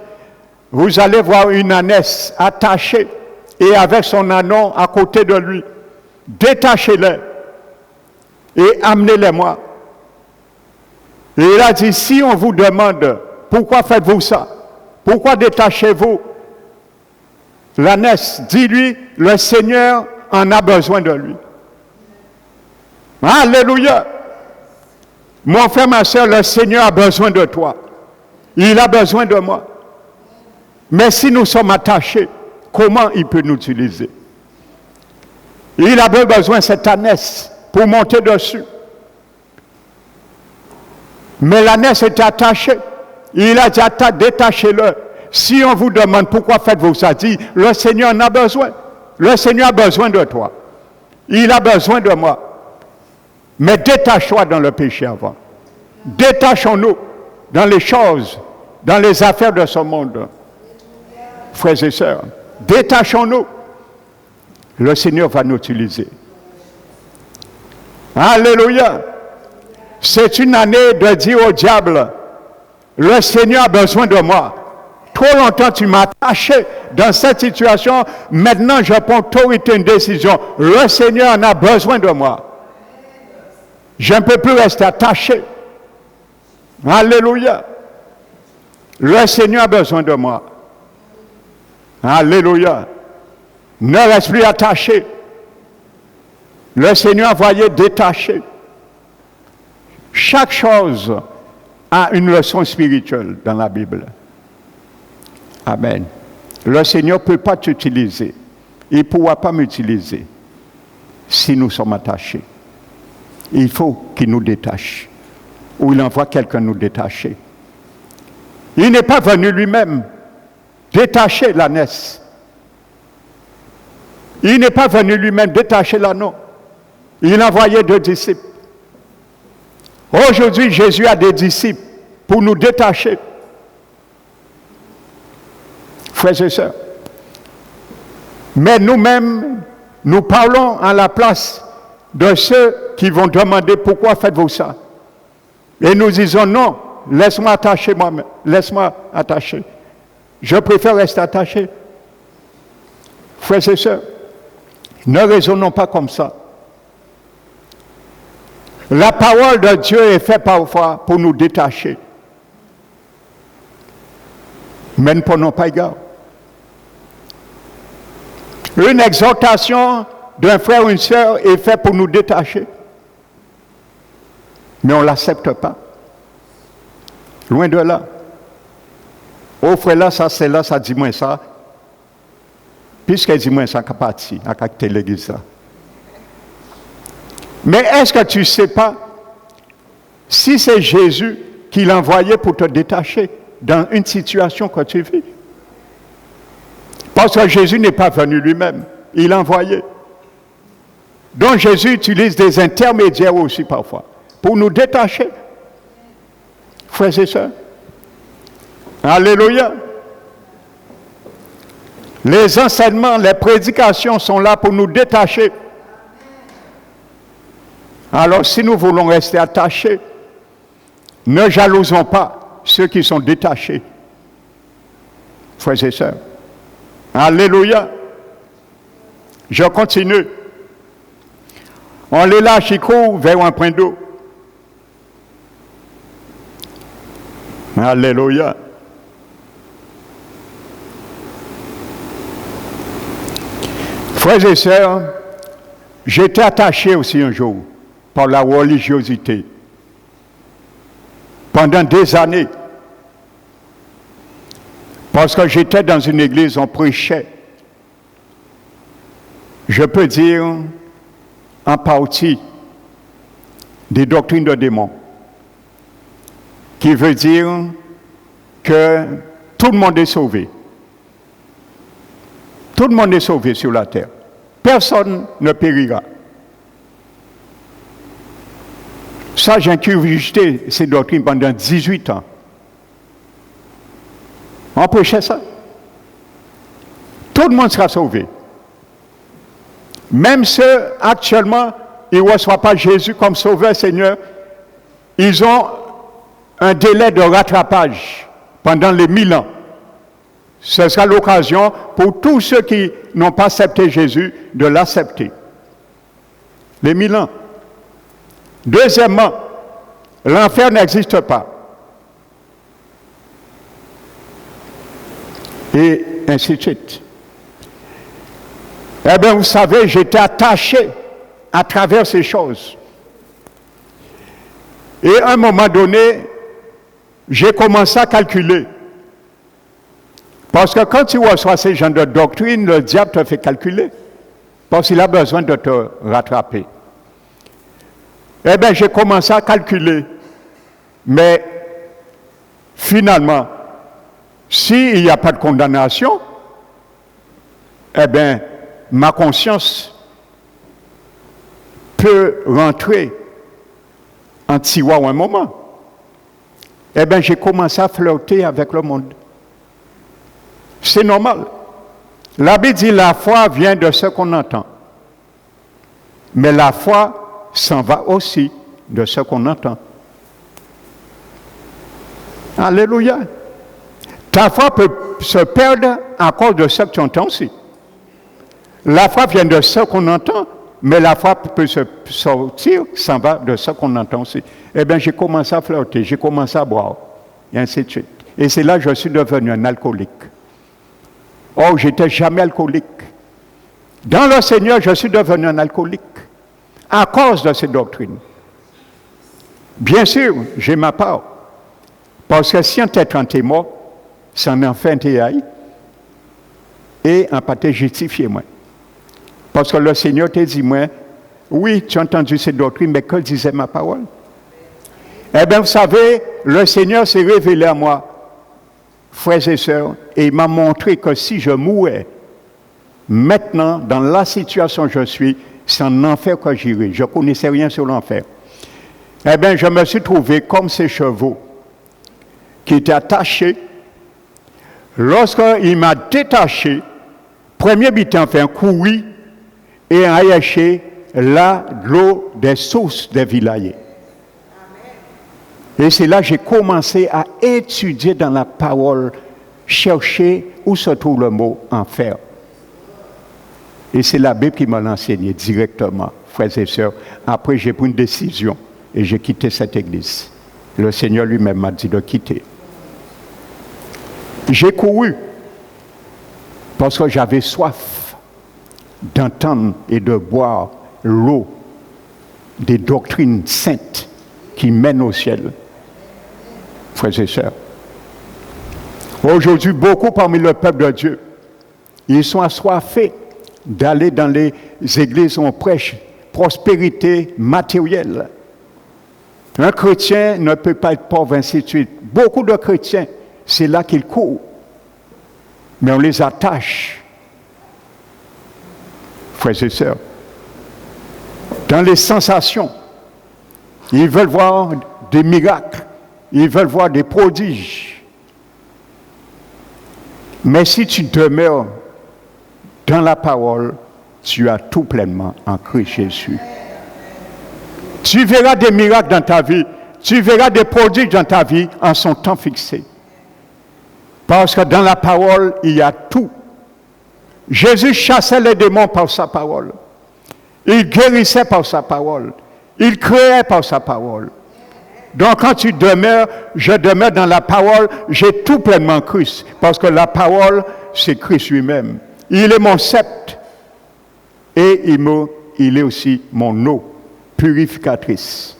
vous allez voir une ânesse attachée et avec son ânon à côté de lui. Détachez-les et amenez-les-moi. Et il a dit, si on vous demande, pourquoi faites-vous ça? Pourquoi détachez-vous l'ânesse? Dis-lui, le Seigneur en a besoin de lui. Alléluia! Mon frère, ma soeur, le Seigneur a besoin de toi. Il a besoin de moi. Mais si nous sommes attachés, comment il peut nous utiliser? Il a besoin de cette ânesse pour monter dessus. Mais l'ânesse est attachée. Il a dit, détachez-le. Si on vous demande pourquoi faites-vous ça, dit, le Seigneur en a besoin. Le Seigneur a besoin de toi. Il a besoin de moi. Mais détache-toi dans le péché avant. Détachons-nous dans les choses, dans les affaires de ce monde. Frères et sœurs, détachons-nous. Le Seigneur va nous utiliser. Alléluia. C'est une année de dire au diable, Le Seigneur a besoin de moi. Trop longtemps, tu m'as attaché dans cette situation. Maintenant, je prends autorité une décision. Le Seigneur en a besoin de moi. Je ne peux plus rester attaché. Alléluia. Le Seigneur a besoin de moi. Alléluia. Ne reste plus attaché. Le Seigneur a envoyé détaché. Chaque chose a une leçon spirituelle dans la Bible. Amen. Le Seigneur ne peut pas t'utiliser. Il ne pourra pas m'utiliser si nous sommes attachés. Il faut qu'il nous détache. Ou il envoie quelqu'un nous détacher. Il n'est pas venu lui-même détacher l'ânesse. Il n'est pas venu lui-même détacher l'anneau. Il envoyait 2 disciples. Aujourd'hui, Jésus a des disciples pour nous détacher. Frères et sœurs. Mais nous-mêmes, nous parlons à la place de ceux qui vont demander pourquoi faites-vous ça. Et nous disons non, laisse-moi attacher moi-même, laisse-moi attacher. Je préfère rester attaché. Frères et sœurs, ne raisonnons pas comme ça. La parole de Dieu est faite parfois pour nous détacher. Mais ne prenons pas égard. Une exhortation d'un frère ou une sœur est faite pour nous détacher. Mais on ne l'accepte pas. Loin de là. Oh frère là, ça c'est là, ça dit moi ça. Puisqu'elle dit moi ça, qu'à partir, à quitter l'église là. Mais est-ce que tu ne sais pas si c'est Jésus qui l'a envoyé pour te détacher dans une situation que tu vis? Parce que Jésus n'est pas venu lui-même, il l'a envoyé. Donc Jésus utilise des intermédiaires aussi parfois pour nous détacher. Frères et sœurs. Alléluia. Les enseignements, les prédications sont là pour nous détacher. Alors si nous voulons rester attachés, ne jalousons pas ceux qui sont détachés. Frères et sœurs. Alléluia. Je continue. On les lâche, ils courent vers un point d'eau. Alléluia. Frères et sœurs, j'étais attaché aussi un jour par la religiosité. Pendant des années. Parce que j'étais dans une église, on prêchait. Je peux dire en partie des doctrines de démons. Qui veut dire que tout le monde est sauvé. Tout le monde est sauvé sur la terre. Personne ne périra. Ça, j'ai incurgité ces doctrines pendant 18 ans. On prêchait ça. Tout le monde sera sauvé. Même ceux, actuellement, ils ne reçoivent pas Jésus comme sauveur, Seigneur, ils ont un délai de rattrapage pendant les 1000 ans. Ce sera l'occasion pour tous ceux qui n'ont pas accepté Jésus de l'accepter. Les 1000 ans. Deuxièmement, l'enfer n'existe pas. Et ainsi de suite. Eh bien, vous savez, j'étais attaché à travers ces choses. Et à un moment donné, j'ai commencé à calculer. Parce que quand tu reçois ces genres de doctrines, le diable te fait calculer. Parce qu'il a besoin de te rattraper. Eh bien, j'ai commencé à calculer. Mais finalement, s'il n'y a pas de condamnation, eh bien, ma conscience peut rentrer en tiroir un moment. Eh bien, j'ai commencé à flirter avec le monde. C'est normal. La Bible dit la foi vient de ce qu'on entend. Mais la foi s'en va aussi de ce qu'on entend. Alléluia. Ta foi peut se perdre à cause de ce que tu entends aussi. La foi vient de ce qu'on entend, mais la foi peut se sortir, s'en va de ce qu'on entend aussi. Eh bien, j'ai commencé à flirter, j'ai commencé à boire, et ainsi de suite. Et c'est là que je suis devenu un alcoolique. Oh, j'étais jamais alcoolique. Dans le Seigneur, je suis devenu un alcoolique à cause de ces doctrines. Bien sûr, j'ai ma part. Parce que si un tête est mort, c'est un enfant qui est et un pâté justifié, moi. Parce que le Seigneur t'a dit, moi, oui, tu as entendu ces doctrines, mais que disait ma parole? Eh bien, vous savez, le Seigneur s'est révélé à moi, frères et sœurs, et il m'a montré que si je mourais, maintenant, dans la situation où je suis, c'est en enfer que j'irai. Je ne connaissais rien sur l'enfer. Eh bien, je me suis trouvé comme ces chevaux qui étaient attachés. Lorsqu'il m'a détaché, premier butin fait un courir et un attaché là l'eau des sources des villages. Et c'est là que j'ai commencé à étudier dans la parole, chercher où se trouve le mot enfer. Et c'est la Bible qui m'a enseigné directement, frères et sœurs. Après, j'ai pris une décision et j'ai quitté cette église. Le Seigneur lui-même m'a dit de quitter. J'ai couru parce que j'avais soif d'entendre et de boire l'eau des doctrines saintes qui mènent au ciel. Frères et sœurs, aujourd'hui, beaucoup parmi le peuple de Dieu, ils sont assoiffés d'aller dans les églises où on prêche prospérité matérielle. Un chrétien ne peut pas être pauvre, ainsi de suite. Beaucoup de chrétiens, c'est là qu'ils courent. Mais on les attache, frères et sœurs, dans les sensations. Ils veulent voir des miracles, ils veulent voir des prodiges. Mais si tu demeures dans la parole, tu as tout pleinement en Christ Jésus. Tu verras des miracles dans ta vie, tu verras des prodiges dans ta vie en son temps fixé. Parce que dans la parole, il y a tout. Jésus chassait les démons par sa parole. Il guérissait par sa parole. Il créait par sa parole. Donc quand tu demeures, je demeure dans la parole, j'ai tout pleinement Christ. Parce que la parole, c'est Christ lui-même. Il est mon sceptre. Et il est aussi mon eau purificatrice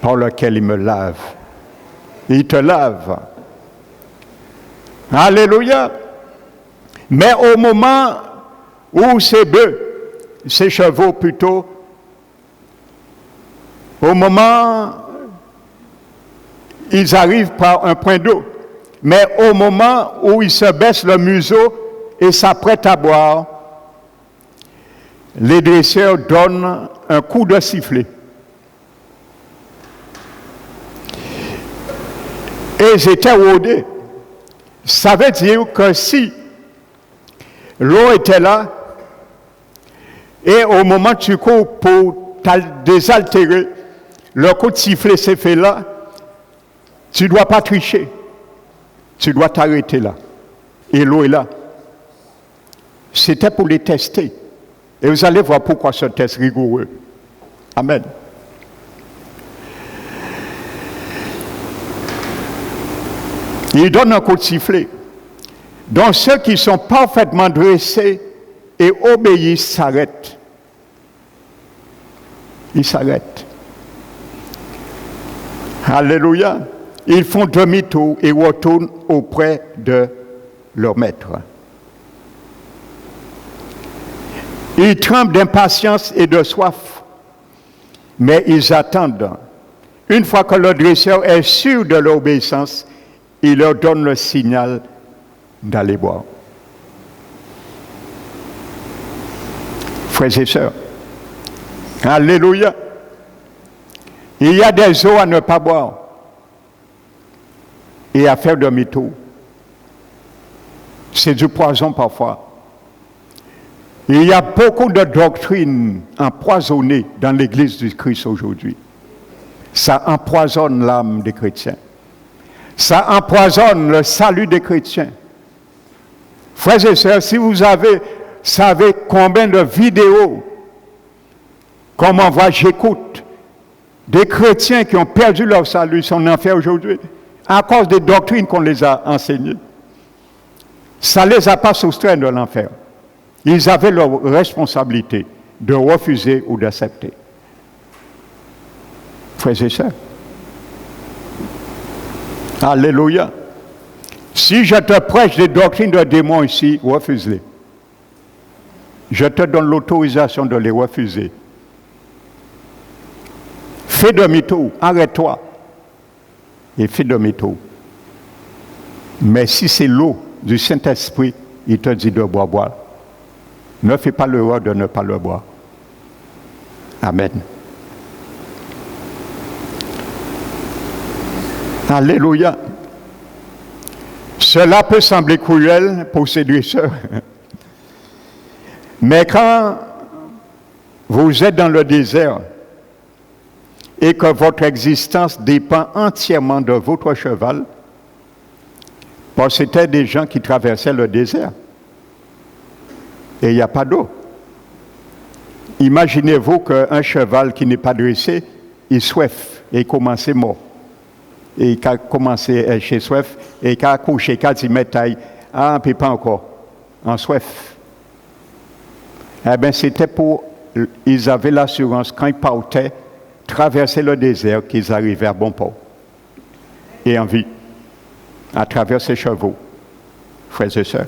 par laquelle il me lave. Il te lave. Alléluia. Mais au moment où ces bœufs, ces chevaux plutôt, au moment ils arrivent par un point d'eau, mais au moment où ils se baissent le museau et s'apprêtent à boire, les dresseurs donnent un coup de sifflet. Et ils étaient rodés. Ça veut dire que si l'eau était là, et au moment où tu cours pour désaltérer, le coup de sifflet s'est fait là, tu ne dois pas tricher. Tu dois t'arrêter là. Et l'eau est là. C'était pour les tester. Et vous allez voir pourquoi ce test rigoureux. Amen. Il donne un coup de sifflet. Donc ceux qui sont parfaitement dressés et obéissent s'arrêtent. Ils s'arrêtent. Alléluia. Ils font demi-tour et retournent auprès de leur maître. Ils tremblent d'impatience et de soif, mais ils attendent. Une fois que le dresseur est sûr de l'obéissance, il leur donne le signal d'aller boire. Frères et sœurs, alléluia. Il y a des eaux à ne pas boire et à faire demi-tour. C'est du poison parfois. Il y a beaucoup de doctrines empoisonnées dans l'Église du Christ aujourd'hui. Ça empoisonne l'âme des chrétiens. Ça empoisonne le salut des chrétiens. Frères et sœurs, si vous savez combien de vidéos, comme on voit, j'écoute, des chrétiens qui ont perdu leur salut, sont en enfer aujourd'hui, à cause des doctrines qu'on les a enseignées. Ça ne les a pas soustraits de l'enfer. Ils avaient leur responsabilité de refuser ou d'accepter. Frères et sœurs. Alléluia. Si je te prêche des doctrines de démons ici, refuse-les. Je te donne l'autorisation de les refuser. Fais demi-tour, arrête-toi et fais demi-tour. Mais si c'est l'eau du Saint-Esprit, il te dit de boire. Ne fais pas l'erreur de ne pas le boire. Amen. Alléluia. Cela peut sembler cruel pour ces deux sœurs. Mais quand vous êtes dans le désert et que votre existence dépend entièrement de votre cheval, parce que c'était des gens qui traversaient le désert et il n'y a pas d'eau. Imaginez-vous qu'un cheval qui n'est pas dressé, il soif et il commence mort. Et il a commencé chez soif et il a couché, il a dit, mais taille, ah, puis pas encore, en soif. Eh bien, c'était pour, ils avaient l'assurance, quand ils partaient, traverser le désert, qu'ils arrivaient à bon port. Et en vie, à travers ces chevaux, frères et sœurs.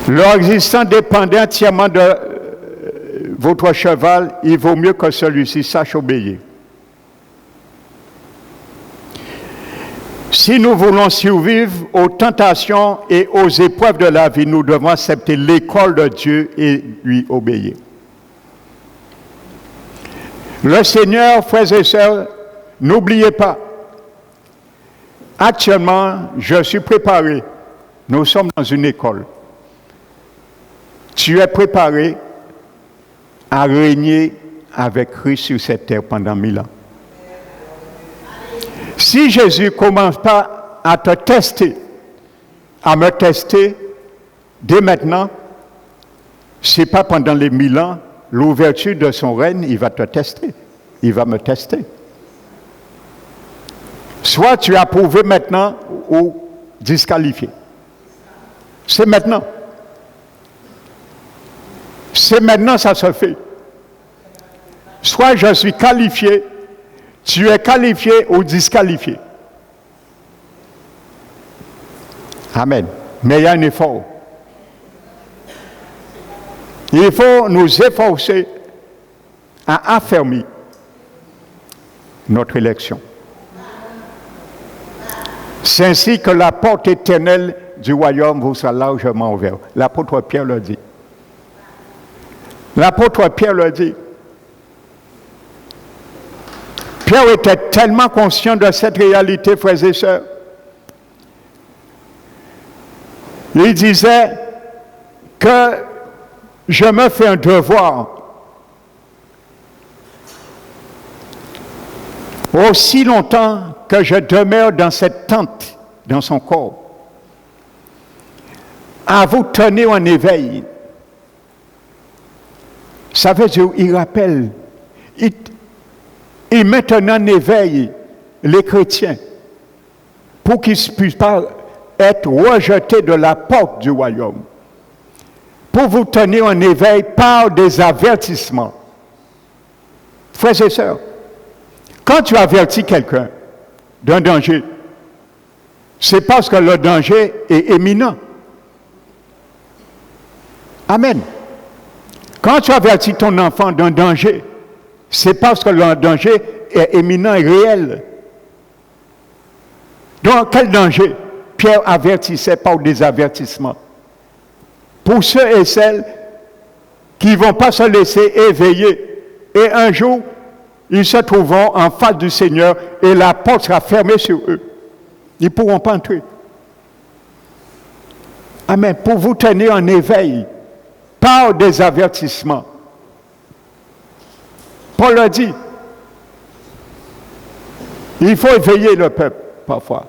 Leur existence dépendait entièrement de votre cheval, il vaut mieux que celui-ci sache obéir. Si nous voulons survivre aux tentations et aux épreuves de la vie, nous devons accepter l'école de Dieu et lui obéir. Le Seigneur, frères et sœurs, n'oubliez pas, actuellement, je suis préparé. Nous sommes dans une école. Tu es préparé à régner avec Christ sur cette terre pendant 1000 ans. Si Jésus ne commence pas à te tester, à me tester, dès maintenant, ce n'est pas pendant les 1000 ans, l'ouverture de son règne, il va te tester. Il va me tester. Soit tu as approuvé maintenant ou disqualifié. C'est maintenant. C'est maintenant ça se fait. Soit je suis qualifié, tu es qualifié ou disqualifié. Amen. Mais il y a un effort. Il faut nous efforcer à affermir notre élection. C'est ainsi que la porte éternelle du royaume vous sera largement ouverte. L'apôtre Pierre le dit. L'apôtre Pierre le dit. Pierre était tellement conscient de cette réalité, frères et sœurs. Il disait que je me fais un devoir aussi longtemps que je demeure dans cette tente, dans son corps, à vous tenir en éveil. Ça veut dire, il rappelle, il met en éveil les chrétiens pour qu'ils ne puissent pas être rejetés de la porte du royaume. Pour vous tenir en éveil par des avertissements. Frères et sœurs, quand tu avertis quelqu'un d'un danger, c'est parce que le danger est imminent. Amen. Quand tu avertis ton enfant d'un danger, c'est parce que le danger est imminent et réel. Donc, quel danger? Pierre avertissait par des avertissements. Pour ceux et celles qui ne vont pas se laisser éveiller. Et un jour, ils se trouveront en face du Seigneur et la porte sera fermée sur eux. Ils ne pourront pas entrer. Amen. Pour vous tenir en éveil par des avertissements. Paul a dit, Il faut éveiller le peuple, parfois.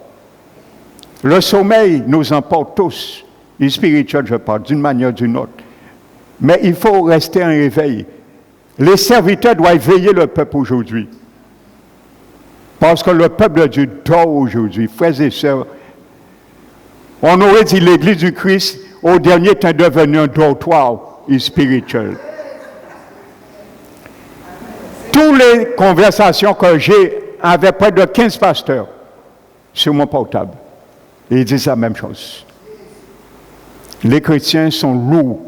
Le sommeil nous emporte tous, et spirituel, je parle, d'une manière ou d'une autre. Mais il faut rester en éveil. Les serviteurs doivent éveiller le peuple aujourd'hui. Parce que le peuple de Dieu dort aujourd'hui, frères et sœurs. On aurait dit l'Église du Christ, au dernier temps, devenu un dortoir spirituel. Toutes les conversations que j'ai avec près de 15 pasteurs sur mon portable, ils disent la même chose. Les chrétiens sont lourds,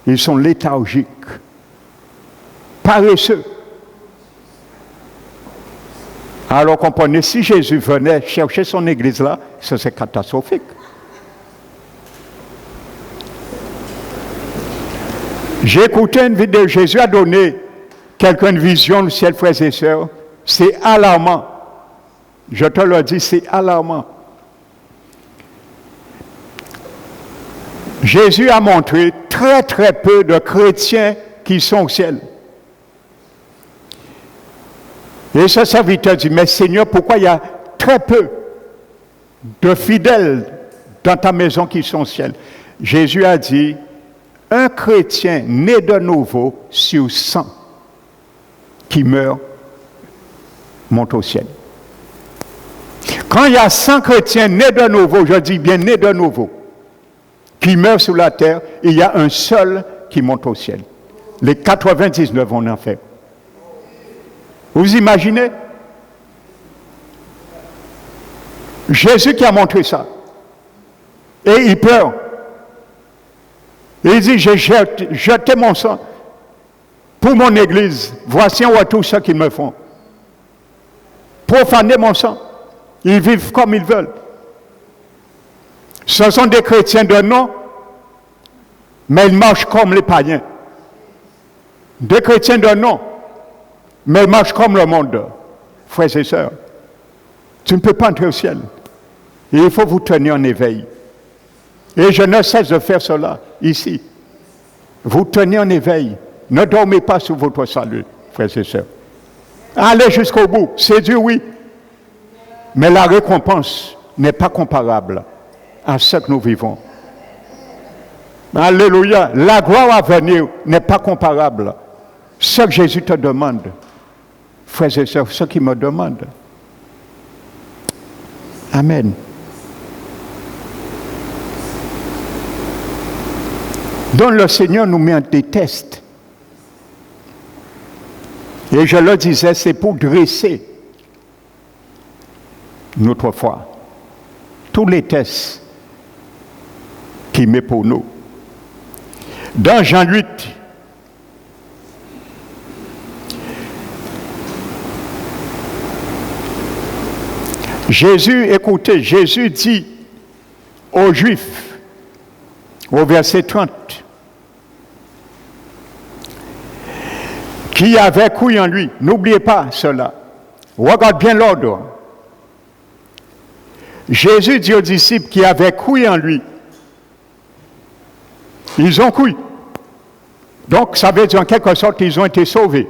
ils sont léthargiques, paresseux. Alors comprenez, si Jésus venait chercher son église là, ça c'est catastrophique. J'ai écouté une vidéo, Jésus a donné quelqu'un une vision du ciel, frères et sœurs. C'est alarmant. Je te le dis, c'est alarmant. Jésus a montré très très peu de chrétiens qui sont au ciel. Et ce serviteur dit, mais Seigneur, pourquoi il y a très peu de fidèles dans ta maison qui sont au ciel? Jésus a dit, un chrétien né de nouveau sur 100 qui meurt monte au ciel. Quand il y a 100 chrétiens nés de nouveau, je dis bien nés de nouveau, qui meurent sur la terre, il y a un seul qui monte au ciel. Les 99 vont en enfer. Vous imaginez? Jésus qui a montré ça. Et il pleure. Et il dit, j'ai jeté mon sang pour mon église. Voici en retour ce qu'ils me font. Profaner mon sang. Ils vivent comme ils veulent. Ce sont des chrétiens de nom, mais ils marchent comme les païens. Des chrétiens de nom, mais ils marchent comme le monde. Frères et sœurs, tu ne peux pas entrer au ciel. Et il faut vous tenir en éveil. Et je ne cesse de faire cela ici. Vous tenez en éveil. Ne dormez pas sur votre salut, frères et sœurs. Allez jusqu'au bout. C'est dur, oui. Mais la récompense n'est pas comparable à ce que nous vivons. Alléluia. La gloire à venir n'est pas comparable. Ce que Jésus te demande, frères et sœurs, ce qu'il me demande. Amen. Donc le Seigneur nous met en des tests. Et je le disais, c'est pour dresser notre foi. Tous les tests qu'il met pour nous. Dans Jean 8, écoutez, Jésus dit aux Juifs, au verset 30, qui avait cru en lui. N'oubliez pas cela. Regarde bien l'ordre. Jésus dit aux disciples qui avaient cru en lui. Ils ont cru. Donc, ça veut dire en quelque sorte qu'ils ont été sauvés.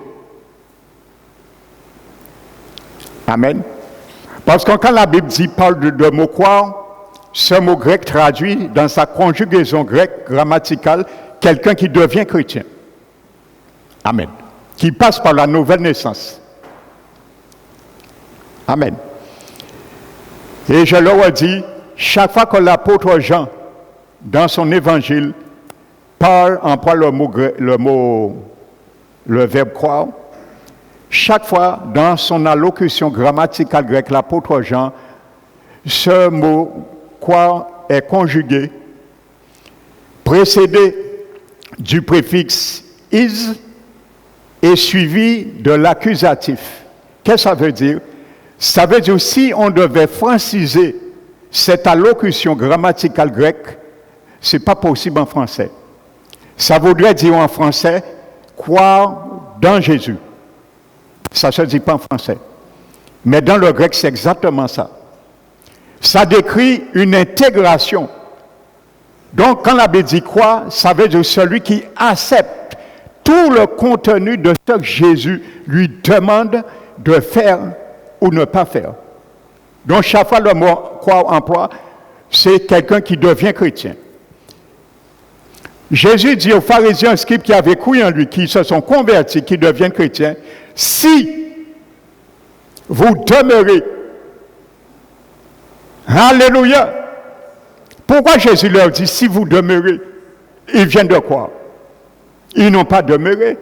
Amen. Parce que quand la Bible parle de mot croire, ce mot grec traduit dans sa conjugaison grecque grammaticale quelqu'un qui devient chrétien. Amen. Qui passe par la nouvelle naissance. Amen. Et je leur ai dit, chaque fois que l'apôtre Jean, dans son évangile, emploie le verbe croire, chaque fois dans son allocution grammaticale grecque, l'apôtre Jean, ce mot croire est conjugué, précédé du préfixe is et suivi de l'accusatif. Qu'est-ce que ça veut dire? Ça veut dire si on devait franciser cette allocution grammaticale grecque, ce n'est pas possible en français. Ça voudrait dire en français croire dans Jésus. Ça ne se dit pas en français. Mais dans le grec, c'est exactement ça. Ça décrit une intégration. Donc, quand la Bible dit croire, ça veut dire celui qui accepte tout le contenu de ce que Jésus lui demande de faire ou ne pas faire. Donc chaque fois le mot croire emploie, c'est quelqu'un qui devient chrétien. Jésus dit aux pharisiens, scribes qui avaient cru en lui, qui se sont convertis, qui deviennent chrétiens, si vous demeurez, alléluia. Pourquoi Jésus leur dit, si vous demeurez, ils viennent de quoi? Ils n'ont pas demeuré,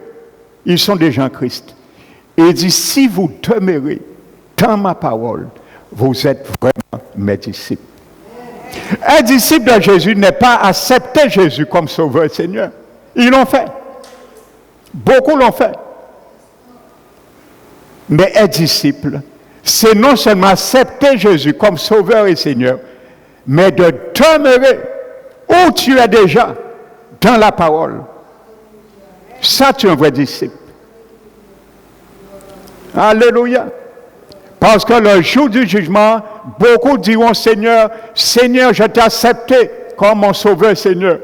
ils sont déjà en Christ. Et il dit, si vous demeurez dans ma parole, vous êtes vraiment mes disciples. Un disciple de Jésus n'est pas accepté Jésus comme sauveur et Seigneur. Ils l'ont fait. Beaucoup l'ont fait. Mais un disciple, c'est non seulement accepter Jésus comme sauveur et Seigneur, mais de demeurer où tu es déjà, dans la parole. Ça, tu es un vrai disciple. Alléluia. Parce que le jour du jugement, beaucoup diront, Seigneur, Seigneur, je t'ai accepté comme mon sauveur, Seigneur.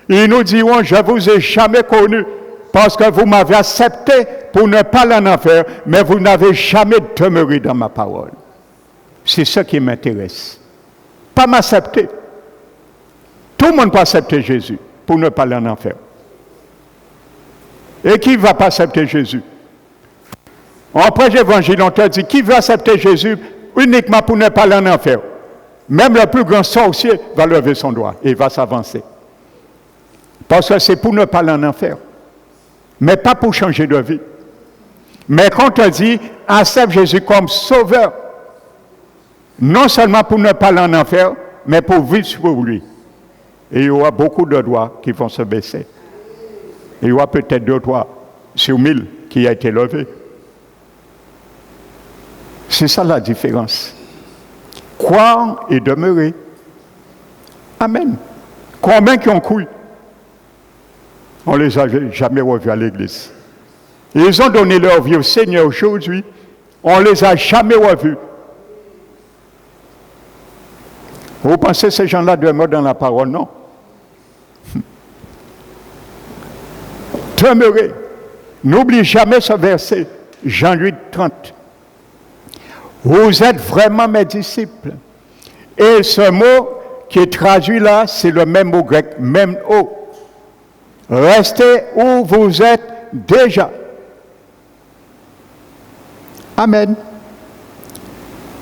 Ils nous diront, je ne vous ai jamais connu, parce que vous m'avez accepté pour ne pas aller en enfer, mais vous n'avez jamais demeuré dans ma parole. C'est ça qui m'intéresse. Pas m'accepter. Tout le monde peut accepter Jésus pour ne pas aller en enfer. Et qui ne va pas accepter Jésus? On prêche l'évangile, on te dit, qui veut accepter Jésus uniquement pour ne pas aller en enfer? Même le plus grand sorcier va lever son doigt et va s'avancer. Parce que c'est pour ne pas aller en enfer. Mais pas pour changer de vie. Mais quand on te dit, accepte Jésus comme sauveur, non seulement pour ne pas aller en enfer, mais pour vivre pour lui. Et il y aura beaucoup de doigts qui vont se baisser. Et il y aura peut-être 2 doigts sur 1000 qui a été levé. C'est ça la différence. Croire et demeurer. Amen. Combien qui ont cru? On ne les a jamais revus à l'église. Ils ont donné leur vie au Seigneur aujourd'hui. On ne les a jamais revus. Vous pensez que ces gens-là demeurent dans la parole? Non. Demeurez. N'oublie jamais ce verset, Jean 8, 30. Vous êtes vraiment mes disciples. Et ce mot qui est traduit là, c'est le même mot grec, même mot. Restez où vous êtes déjà. Amen.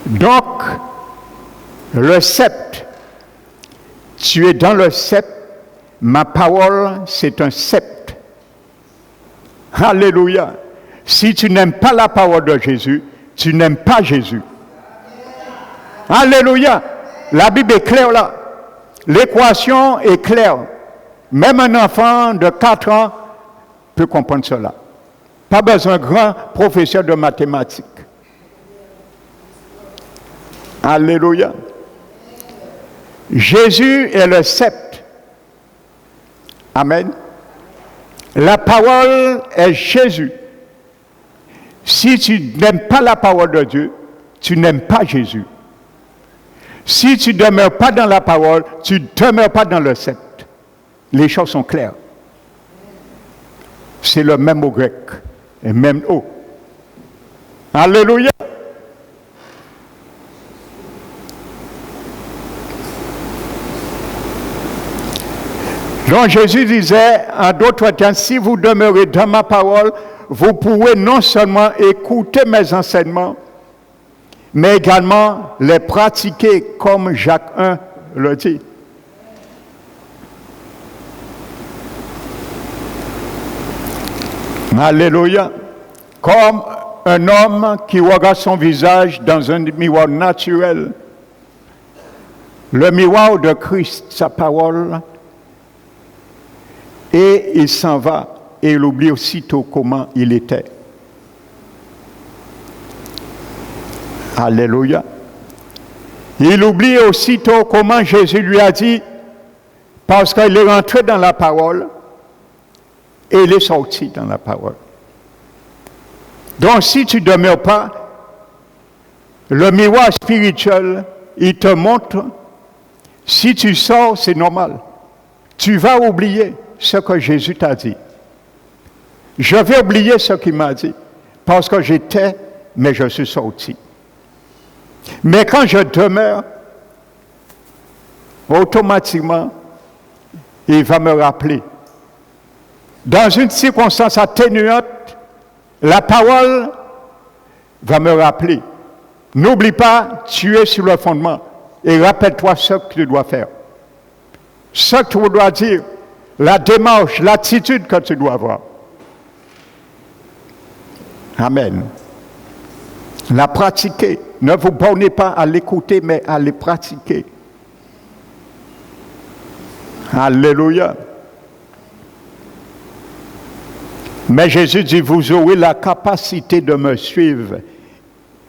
Donc, le sceptre, tu es dans le sceptre, ma parole, c'est un sceptre. Alléluia. Si tu n'aimes pas la parole de Jésus, tu n'aimes pas Jésus. Alléluia. La Bible est claire là. L'équation est claire. Même un enfant de 4 ans peut comprendre cela. Pas besoin d'un grand professeur de mathématiques. Alléluia. Jésus est le sceptre. Amen. La parole est Jésus. Si tu n'aimes pas la parole de Dieu, tu n'aimes pas Jésus. Si tu ne demeures pas dans la parole, tu ne demeures pas dans le sceptre. Les choses sont claires. C'est le même mot grec, et même mot. Alléluia. Donc Jésus disait, en d'autres termes, si vous demeurez dans ma parole, vous pourrez non seulement écouter mes enseignements, mais également les pratiquer comme Jacques 1 le dit. Alléluia. Comme un homme qui regarde son visage dans un miroir naturel. Le miroir de Christ, sa parole, et il s'en va et il oublie aussitôt comment il était. Alléluia. Il oublie aussitôt comment Jésus lui a dit, parce qu'il est rentré dans la parole et il est sorti dans la parole. Donc si tu ne demeures pas, le miroir spirituel, il te montre, si tu sors, c'est normal. Tu vas oublier ce que Jésus t'a dit. Je vais oublier ce qu'il m'a dit, parce que j'étais, mais je suis sorti. Mais quand je demeure, automatiquement, il va me rappeler. Dans une circonstance atténuante, la parole va me rappeler. N'oublie pas, tu es sur le fondement. Et rappelle-toi ce que tu dois faire. Ce que tu dois dire. La démarche, l'attitude que tu dois avoir. Amen. La pratiquer. Ne vous bornez pas à l'écouter, mais à les pratiquer. Alléluia. Mais Jésus dit, vous aurez la capacité de me suivre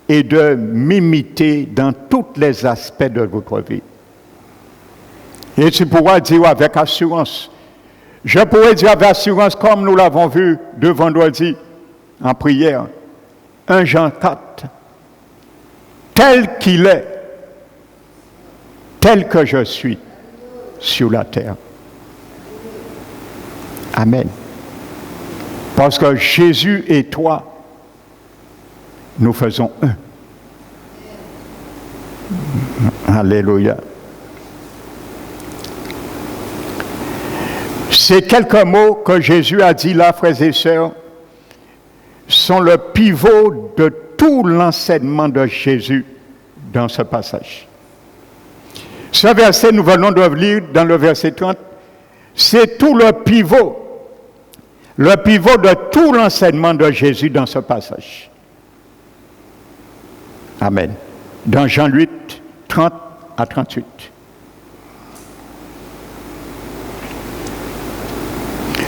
et de m'imiter dans tous les aspects de votre vie. Et tu pourras dire avec assurance, je pourrais dire avec assurance, comme nous l'avons vu de vendredi en prière, 1 Jean 4, tel qu'il est, tel que je suis sur la terre. Amen. Parce que Jésus et toi, nous faisons un. Alléluia. Ces quelques mots que Jésus a dit là, frères et sœurs, sont le pivot de tout l'enseignement de Jésus dans ce passage. Ce verset, nous venons de lire dans le verset 30, c'est tout le pivot de tout l'enseignement de Jésus dans ce passage. Amen. Dans Jean 8, 30 à 38.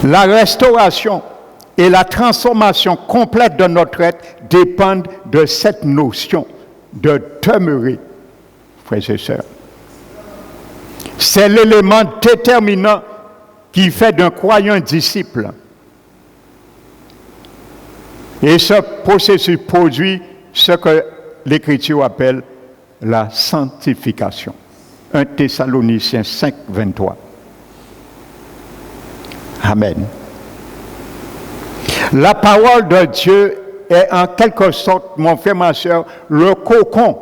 La restauration et la transformation complète de notre être dépendent de cette notion de demeurer, frères et sœurs. C'est l'élément déterminant qui fait d'un croyant un disciple. Et ce processus produit ce que l'Écriture appelle la sanctification. 1 Thessaloniciens 5, 23. Amen. La parole de Dieu est en quelque sorte, mon frère, ma soeur, le cocon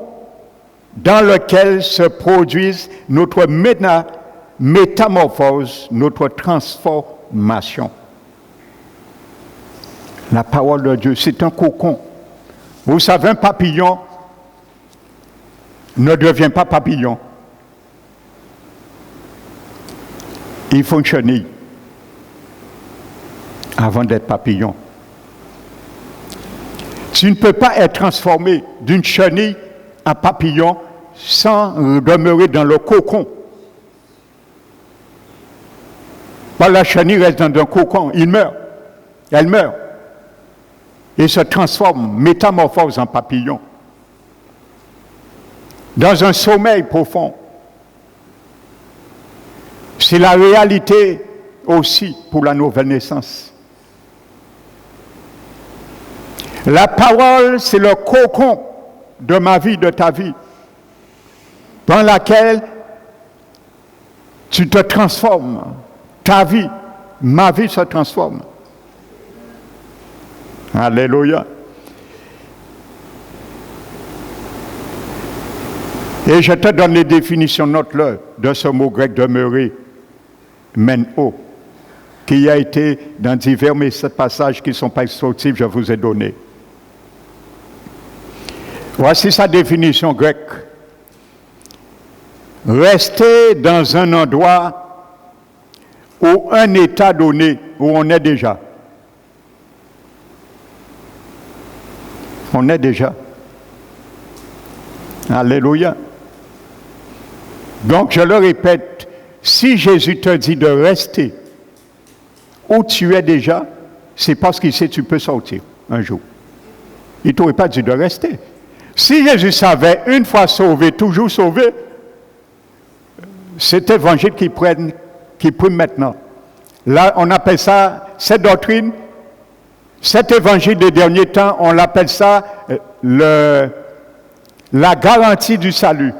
dans lequel se produisent notre métamorphose, notre transformation. La parole de Dieu, c'est un cocon. Vous savez, un papillon ne devient pas papillon. Il faut une chenille avant d'être papillon. Tu ne peux pas être transformé d'une chenille en papillon sans demeurer dans le cocon. Pas la chenille reste dans un cocon, il meurt. Elle meurt. Et se transforme, métamorphose en papillon. Dans un sommeil profond. C'est la réalité aussi pour la nouvelle naissance. La parole, c'est le cocon de ma vie, de ta vie, dans laquelle tu te transformes. Ta vie, ma vie se transforme. Alléluia. Et je te donne les définitions, note-le, de ce mot grec demeurer, meno, qui a été dans divers passages qui ne sont pas exhaustifs, je vous ai donné. Voici sa définition grecque. Rester dans un endroit ou un état donné où on est déjà. On est déjà. Alléluia. Donc, je le répète, si Jésus te dit de rester où tu es déjà, c'est parce qu'il sait que tu peux sortir un jour. Il ne t'aurait pas dit de rester. Si Jésus savait, une fois sauvé, toujours sauvé, cet évangile qui prime maintenant. Là, on appelle ça, cette doctrine, cet évangile des derniers temps, on l'appelle ça la garantie du salut.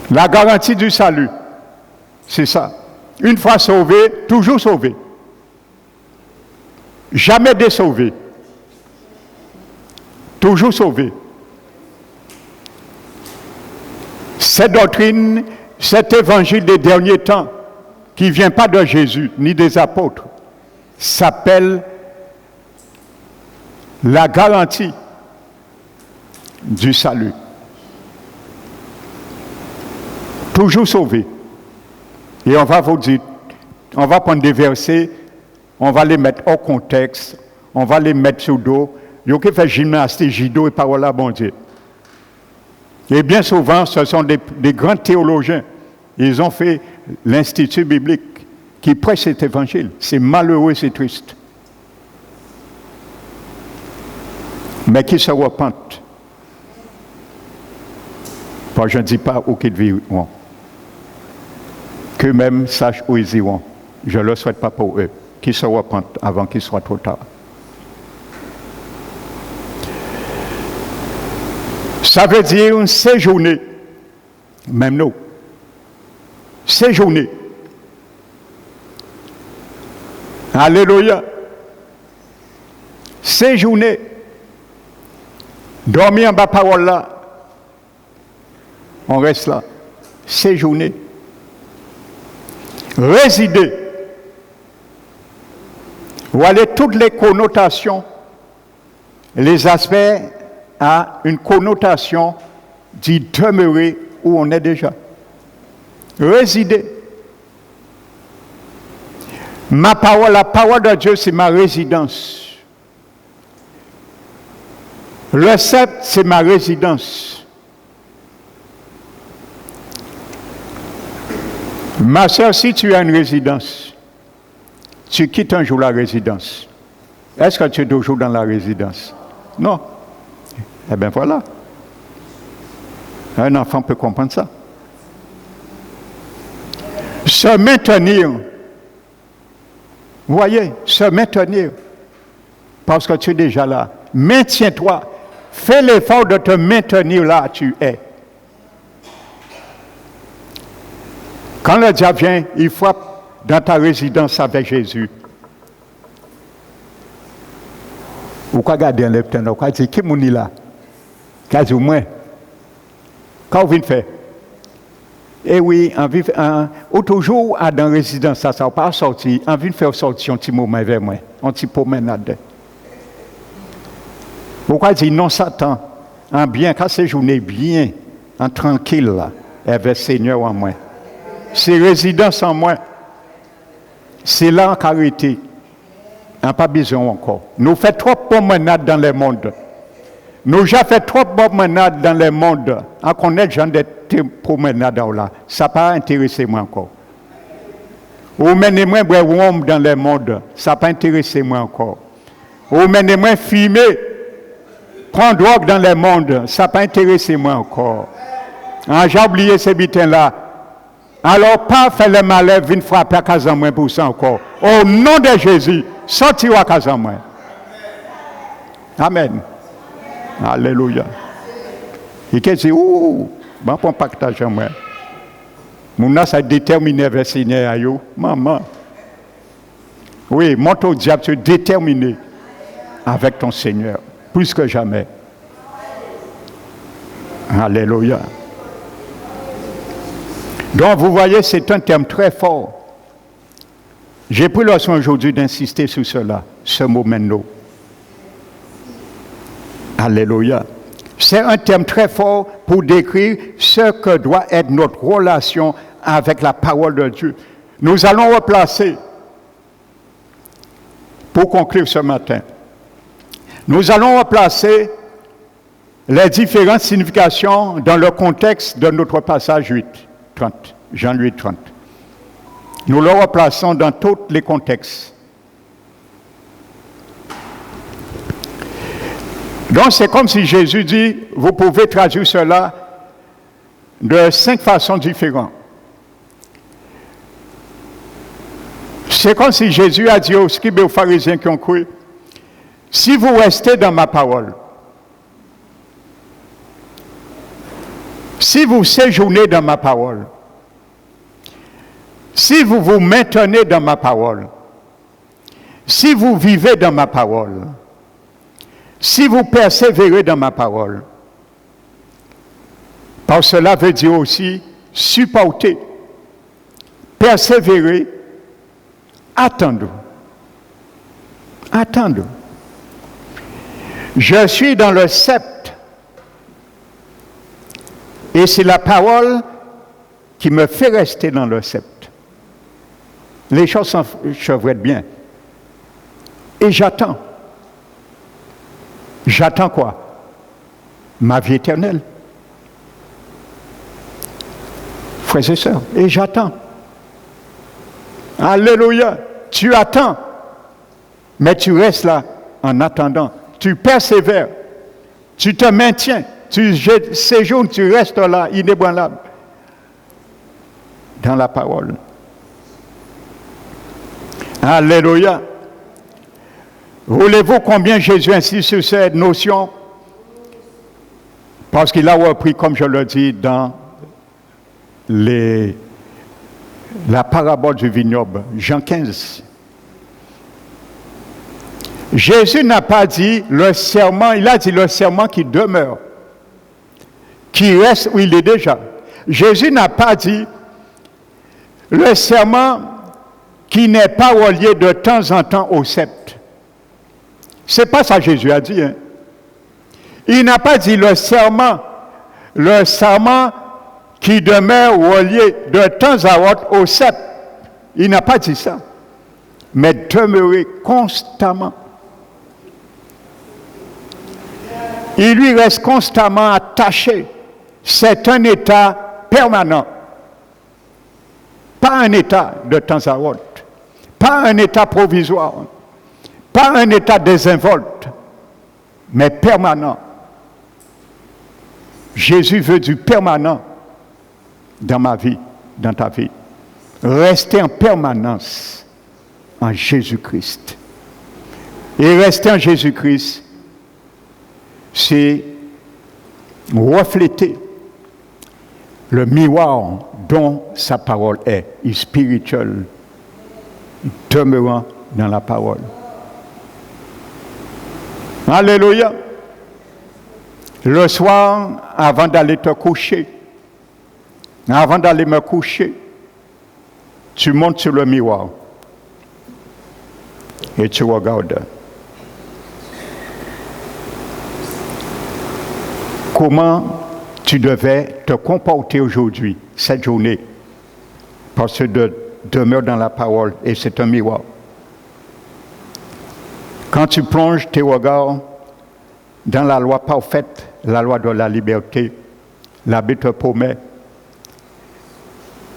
La garantie du salut, c'est ça. Une fois sauvé, toujours sauvé. Jamais désauvé. toujours sauvé. Cette doctrine, cet évangile des derniers temps, qui ne vient pas de Jésus ni des apôtres, s'appelle la garantie du salut. Toujours sauvé. Et on va vous dire, on va prendre des versets, on va les mettre au contexte, on va les mettre sur le dos. Il y a qui fait gymnastique, judo et parole à bon Dieu. Et bien souvent, ce sont des grands théologiens. Ils ont fait l'Institut biblique qui prêche cet évangile. C'est malheureux, c'est triste. Mais qui se repentent. Moi, je ne dis pas où qu'ils vivront. Qu'eux-mêmes sachent où ils iront. Je ne le souhaite pas pour eux. Qu'ils se repentent avant qu'il soit trop tard. Ça veut dire séjourner. Même nous. Séjourner. Alléluia. Séjourner. Dormir en bas parole là. On reste là. Séjourner. Résider. Voilà toutes les connotations, les aspects à une connotation d'y demeurer où on est déjà. Résider. Ma parole, la parole de Dieu, c'est ma résidence. Le sceptre, c'est ma résidence. Ma soeur, si tu as une résidence, tu quittes un jour la résidence. Est-ce que tu es toujours dans la résidence? Non. Eh bien voilà. Un enfant peut comprendre ça. Se maintenir. Vous voyez, se maintenir. Parce que tu es déjà là. Maintiens-toi. Fais l'effort de te maintenir là où tu es. Quand le diable vient, il frappe dans ta résidence avec Jésus. Ou quoi garder un leptin, ou quoi dire, qui est là? Qu'est-ce moins? Quand vous venez faire? Eh oui, ou toujours dans la résidence, ça ne va pas sortir. On vient faire sortir un petit moment vers moi, un petit promenade. Pourquoi dire non, Satan? En bien, quand c'est journée bien, en tranquille, là, avec Seigneur en moi. C'est résidence en moi. C'est là en carité. On n'a pas besoin encore. Nous faisons trop de promenades dans le monde. Nous avons fait trop de promenades dans le monde. On connaît les gens des promenades là. Ça n'a pas intéressé moi encore. Ou menez-moi boire dans le monde. Ça n'a pas intéressé moi encore. Ou menez-moi fumer, prendre drogue dans le monde. Ça n'a pas intéressé moi encore. J'ai oublié ces butins-là. Alors, pas faire le malheur, venir frapper à Casamouin pour ça encore. Au nom de Jésus, sortir à Casamouin. Amen. Alléluia. Et qu'est-ce que c'est? Ouh, bon, pour partager moi. Mon âge a déterminé vers le Seigneur. Maman. Oui, monte au diable, tu es déterminé avec ton Seigneur, plus que jamais. Alléluia. Donc, vous voyez, c'est un terme très fort. J'ai pris le soin aujourd'hui d'insister sur cela, ce mot maintenant. Alléluia. C'est un terme très fort pour décrire ce que doit être notre relation avec la parole de Dieu. Nous allons replacer, pour conclure ce matin, nous allons replacer les différentes significations dans le contexte de notre passage 8. 30, Jean 8, 30. Nous le replaçons dans tous les contextes. Donc c'est comme si Jésus dit, vous pouvez traduire cela de 5 façons différentes. C'est comme si Jésus a dit aux scribes et aux pharisiens qui ont cru, si vous restez dans ma parole, si vous séjournez dans ma parole, si vous vous maintenez dans ma parole, si vous vivez dans ma parole, Si vous persévérez dans ma parole, parce que cela veut dire aussi supporter, persévérer, attendre. Attendre. Je suis dans le sceptre. Et c'est la parole qui me fait rester dans le sceptre. Les choses s'enchevêtrent bien. Et j'attends. J'attends quoi? Ma vie éternelle. Frères et sœurs, et j'attends. Alléluia. Tu attends. Mais tu restes là en attendant. Tu persévères. Tu te maintiens. Tu séjournes, tu restes là, inébranlable. Dans la parole. Alléluia. Voulez-vous combien Jésus insiste sur cette notion? Parce qu'il a repris, comme je le dis, dans la parabole du vignoble, Jean 15. Jésus n'a pas dit le serment, il a dit le serment qui demeure, qui reste où il est déjà. Jésus n'a pas dit le serment qui n'est pas relié de temps en temps au sceptre. C'est pas ça que Jésus a dit. Hein. Il n'a pas dit le serment qui demeure relié de temps à autre au sceptre. Il n'a pas dit ça. Mais demeurer constamment. Il lui reste constamment attaché. C'est un état permanent. Pas un état de temps à autre. Pas un état provisoire. Pas un état désinvolte. Mais permanent. Jésus veut du permanent dans ma vie, dans ta vie. Rester en permanence en Jésus-Christ. Et rester en Jésus-Christ, c'est refléter le miroir dont sa parole est spirituelle, demeurant dans la parole. Alléluia. Le soir, avant d'aller te coucher, avant d'aller me coucher, tu montes sur le miroir et tu regardes. Comment tu devais te comporter aujourd'hui, cette journée, parce que tu demeures dans la parole et c'est un miroir. Quand tu plonges tes regards dans la loi parfaite, la loi de la liberté, l'abbé te promet,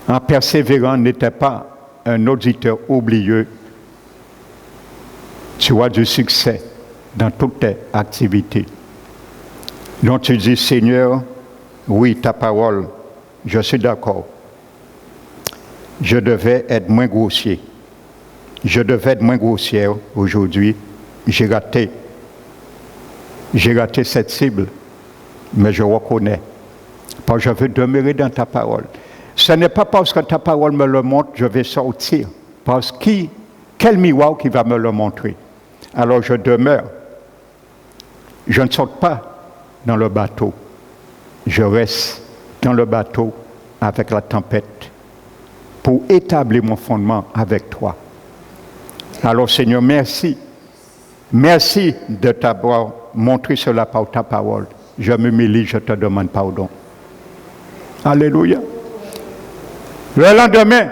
en persévérant, n'était pas un auditeur oublieux. Tu as du succès dans toutes tes activités. Donc tu dis, Seigneur, oui, ta parole, je suis d'accord. Je devais être moins grossier. Je devais être moins grossière aujourd'hui. J'ai raté cette cible, mais je reconnais. Parce que je veux demeurer dans ta parole. Ce n'est pas parce que ta parole me le montre, je vais sortir. Parce que quel miroir qui va me le montrer? Alors je demeure. Je ne saute pas dans le bateau. Je reste dans le bateau avec la tempête pour établir mon fondement avec toi. Alors Seigneur, merci. Merci de t'avoir montré cela par ta parole. Je m'humilie, je te demande pardon. Alléluia. Le lendemain,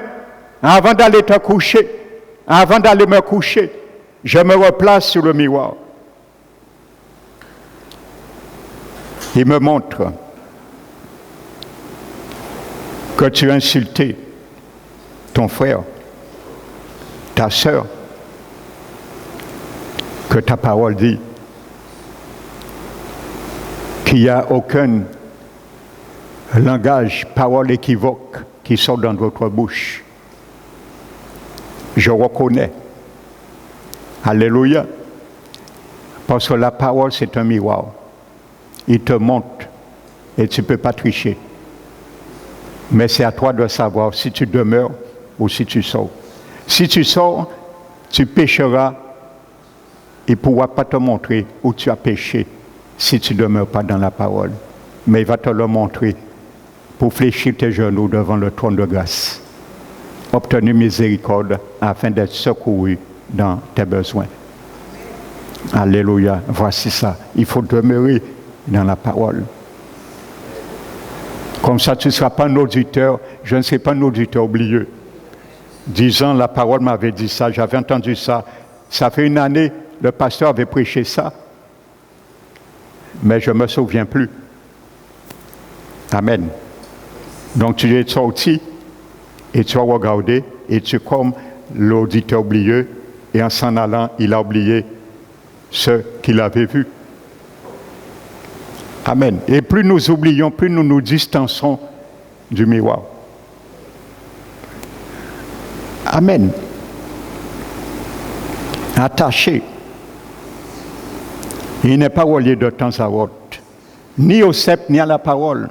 avant d'aller te coucher, avant d'aller me coucher, je me replace sur le miroir. Il me montre que tu as insulté ton frère, ta sœur, que ta parole dit qu'il n'y a aucun langage, parole équivoque qui sort dans votre bouche. Je reconnais. Alléluia. Parce que la parole, c'est un miroir. Il te montre et tu ne peux pas tricher. Mais c'est à toi de savoir si tu demeures ou si tu sors. Si tu sors, tu pécheras il ne pourra pas te montrer où tu as péché si tu ne demeures pas dans la parole. Mais il va te le montrer pour fléchir tes genoux devant le trône de grâce. Obtenir miséricorde afin d'être secouru dans tes besoins. Alléluia. Voici ça. Il faut demeurer dans la parole. Comme ça, tu ne seras pas un auditeur. Je ne serai pas un auditeur oublieux. 10 ans, la parole m'avait dit ça. J'avais entendu ça. Ça fait une année, le pasteur avait prêché ça. Mais je ne me souviens plus. Amen. Donc, tu es sorti et tu as regardé et tu es comme l'auditeur oublieux. Et en s'en allant, il a oublié ce qu'il avait vu. Amen. Et plus nous oublions, plus nous nous distançons du miroir. Amen. Attaché. Il n'est pas relié de temps à autre, ni au sceptre, ni à la parole.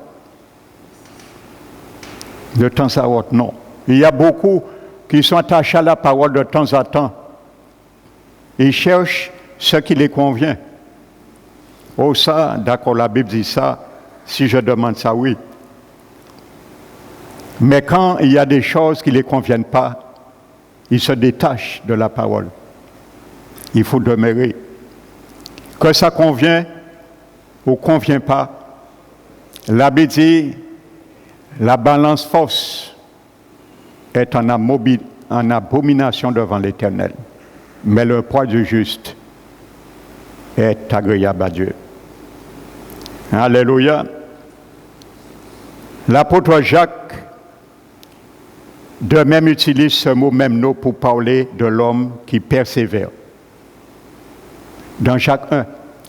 De temps à autre, non. Il y a beaucoup qui sont attachés à la parole de temps à temps. Ils cherchent ce qui les convient. Oh ça, d'accord, la Bible dit ça, si je demande ça, oui. Mais quand il y a des choses qui ne les conviennent pas, ils se détachent de la parole. Il faut demeurer. Que ça convient ou ne convient pas, la Bible dit, la balance fausse est en abomination devant l'Éternel. Mais le poids du juste est agréable à Dieu. Alléluia. L'apôtre Jacques, de même, utilise ce mot memno pour parler de l'homme qui persévère. Dans Jacques 1,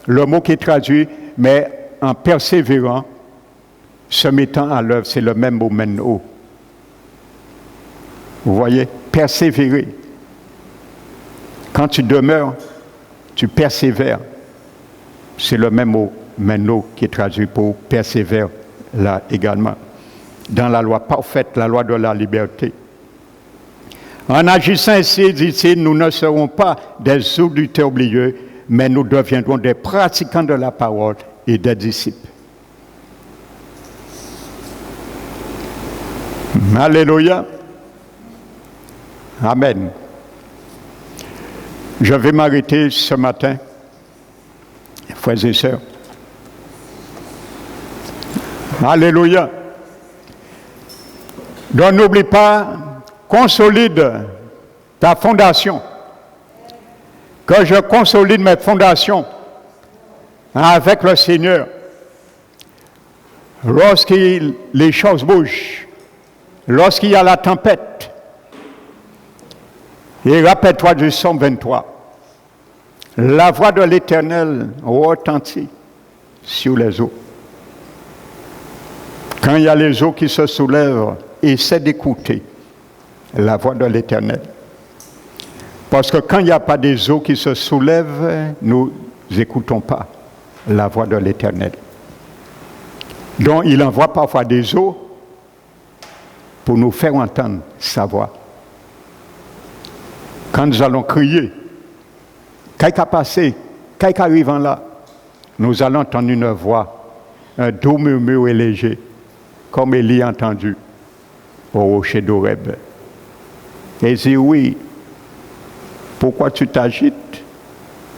le mot qui est traduit, mais en persévérant, se mettant à l'œuvre, c'est le même mot memno. Vous voyez, persévérer. Quand tu demeures, tu persévères. C'est le même mot, memno, qui est traduit pour persévère, là également. Dans la loi parfaite, la loi de la liberté. En agissant ainsi, dit-il, nous ne serons pas des auditeurs oublieux, mais nous deviendrons des pratiquants de la parole et des disciples. Alléluia. Amen. Je vais m'arrêter ce matin, frères et sœurs. Alléluia. Donc n'oublie pas, consolide ta fondation. Que je consolide mes fondations avec le Seigneur. Lorsque les choses bougent, lorsqu'il y a la tempête, et rappelle-toi du psaume 23. La voix de l'Éternel retentit sur les eaux. Quand il y a les eaux qui se soulèvent, essaie d'écouter la voix de l'Éternel. Parce que quand il n'y a pas des eaux qui se soulèvent, nous n'écoutons pas la voix de l'Éternel. Donc il envoie parfois des eaux pour nous faire entendre sa voix. Quand nous allons crier, quelqu'un passé, quelqu'un arrivant là, nous allons entendre une voix, un doux murmure et léger, comme Élie a entendu au rocher d'Horeb. Et il dit, oui, pourquoi tu t'agites?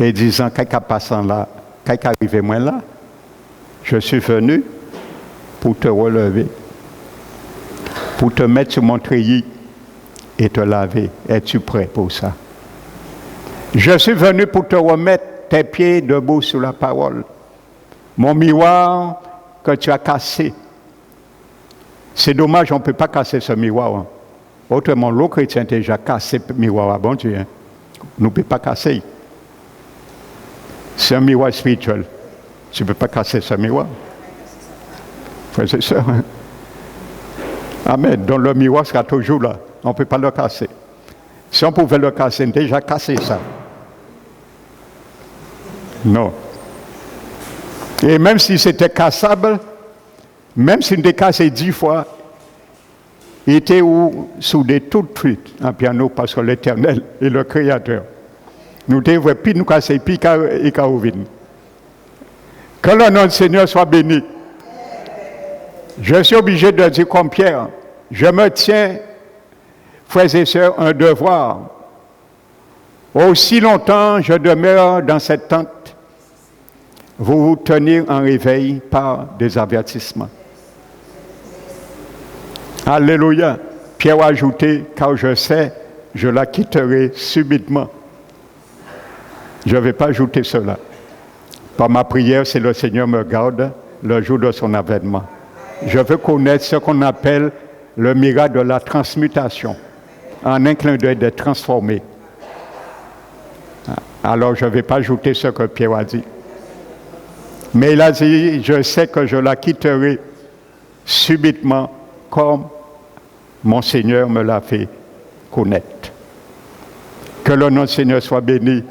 Et disant, quelqu'un passant là, quelqu'un arrivé moins là, je suis venu pour te relever, pour te mettre sur mon treillis et te laver. Es-tu prêt pour ça? Je suis venu pour te remettre tes pieds debout sur la parole. Mon miroir que tu as cassé. C'est dommage, on ne peut pas casser ce miroir. Hein. Autrement, l'autre chrétien a déjà cassé le miroir à bon Dieu. Hein. Nous ne pouvons pas casser. C'est un miroir spirituel. Tu ne peux pas casser ce miroir. Frères et sœurs. Hein. Amen. Donc le miroir sera toujours là. On ne peut pas le casser. Si on pouvait le casser, on a déjà cassé ça. Non. Et même si c'était cassable, même si on était cassé 10 fois, il était soudé tout de suite en piano parce que l'Éternel est le Créateur. Nous devons plus nous casser, puis et carouvine. Que le nom du Seigneur soit béni. Je suis obligé de dire comme Pierre, je me tiens, frères et sœurs, un devoir. Aussi longtemps je demeure dans cette tente, vous vous tenir en réveil par des avertissements. Alléluia. Pierre a ajouté, car je sais, je la quitterai subitement. Je ne vais pas ajouter cela. Par ma prière, si le Seigneur me garde le jour de son avènement. Je veux connaître ce qu'on appelle le miracle de la transmutation. En un clin d'œil d'être transformé. Alors je ne vais pas ajouter ce que Pierre a dit. Mais il a dit, je sais que je la quitterai subitement comme mon Seigneur me l'a fait connaître. Que le nom du Seigneur soit béni.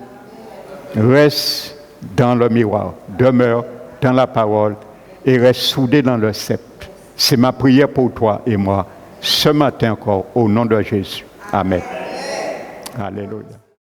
Reste dans le miroir, demeure dans la parole et reste soudé dans le sceptre. C'est ma prière pour toi et moi, ce matin encore, au nom de Jésus. Amen. Alléluia.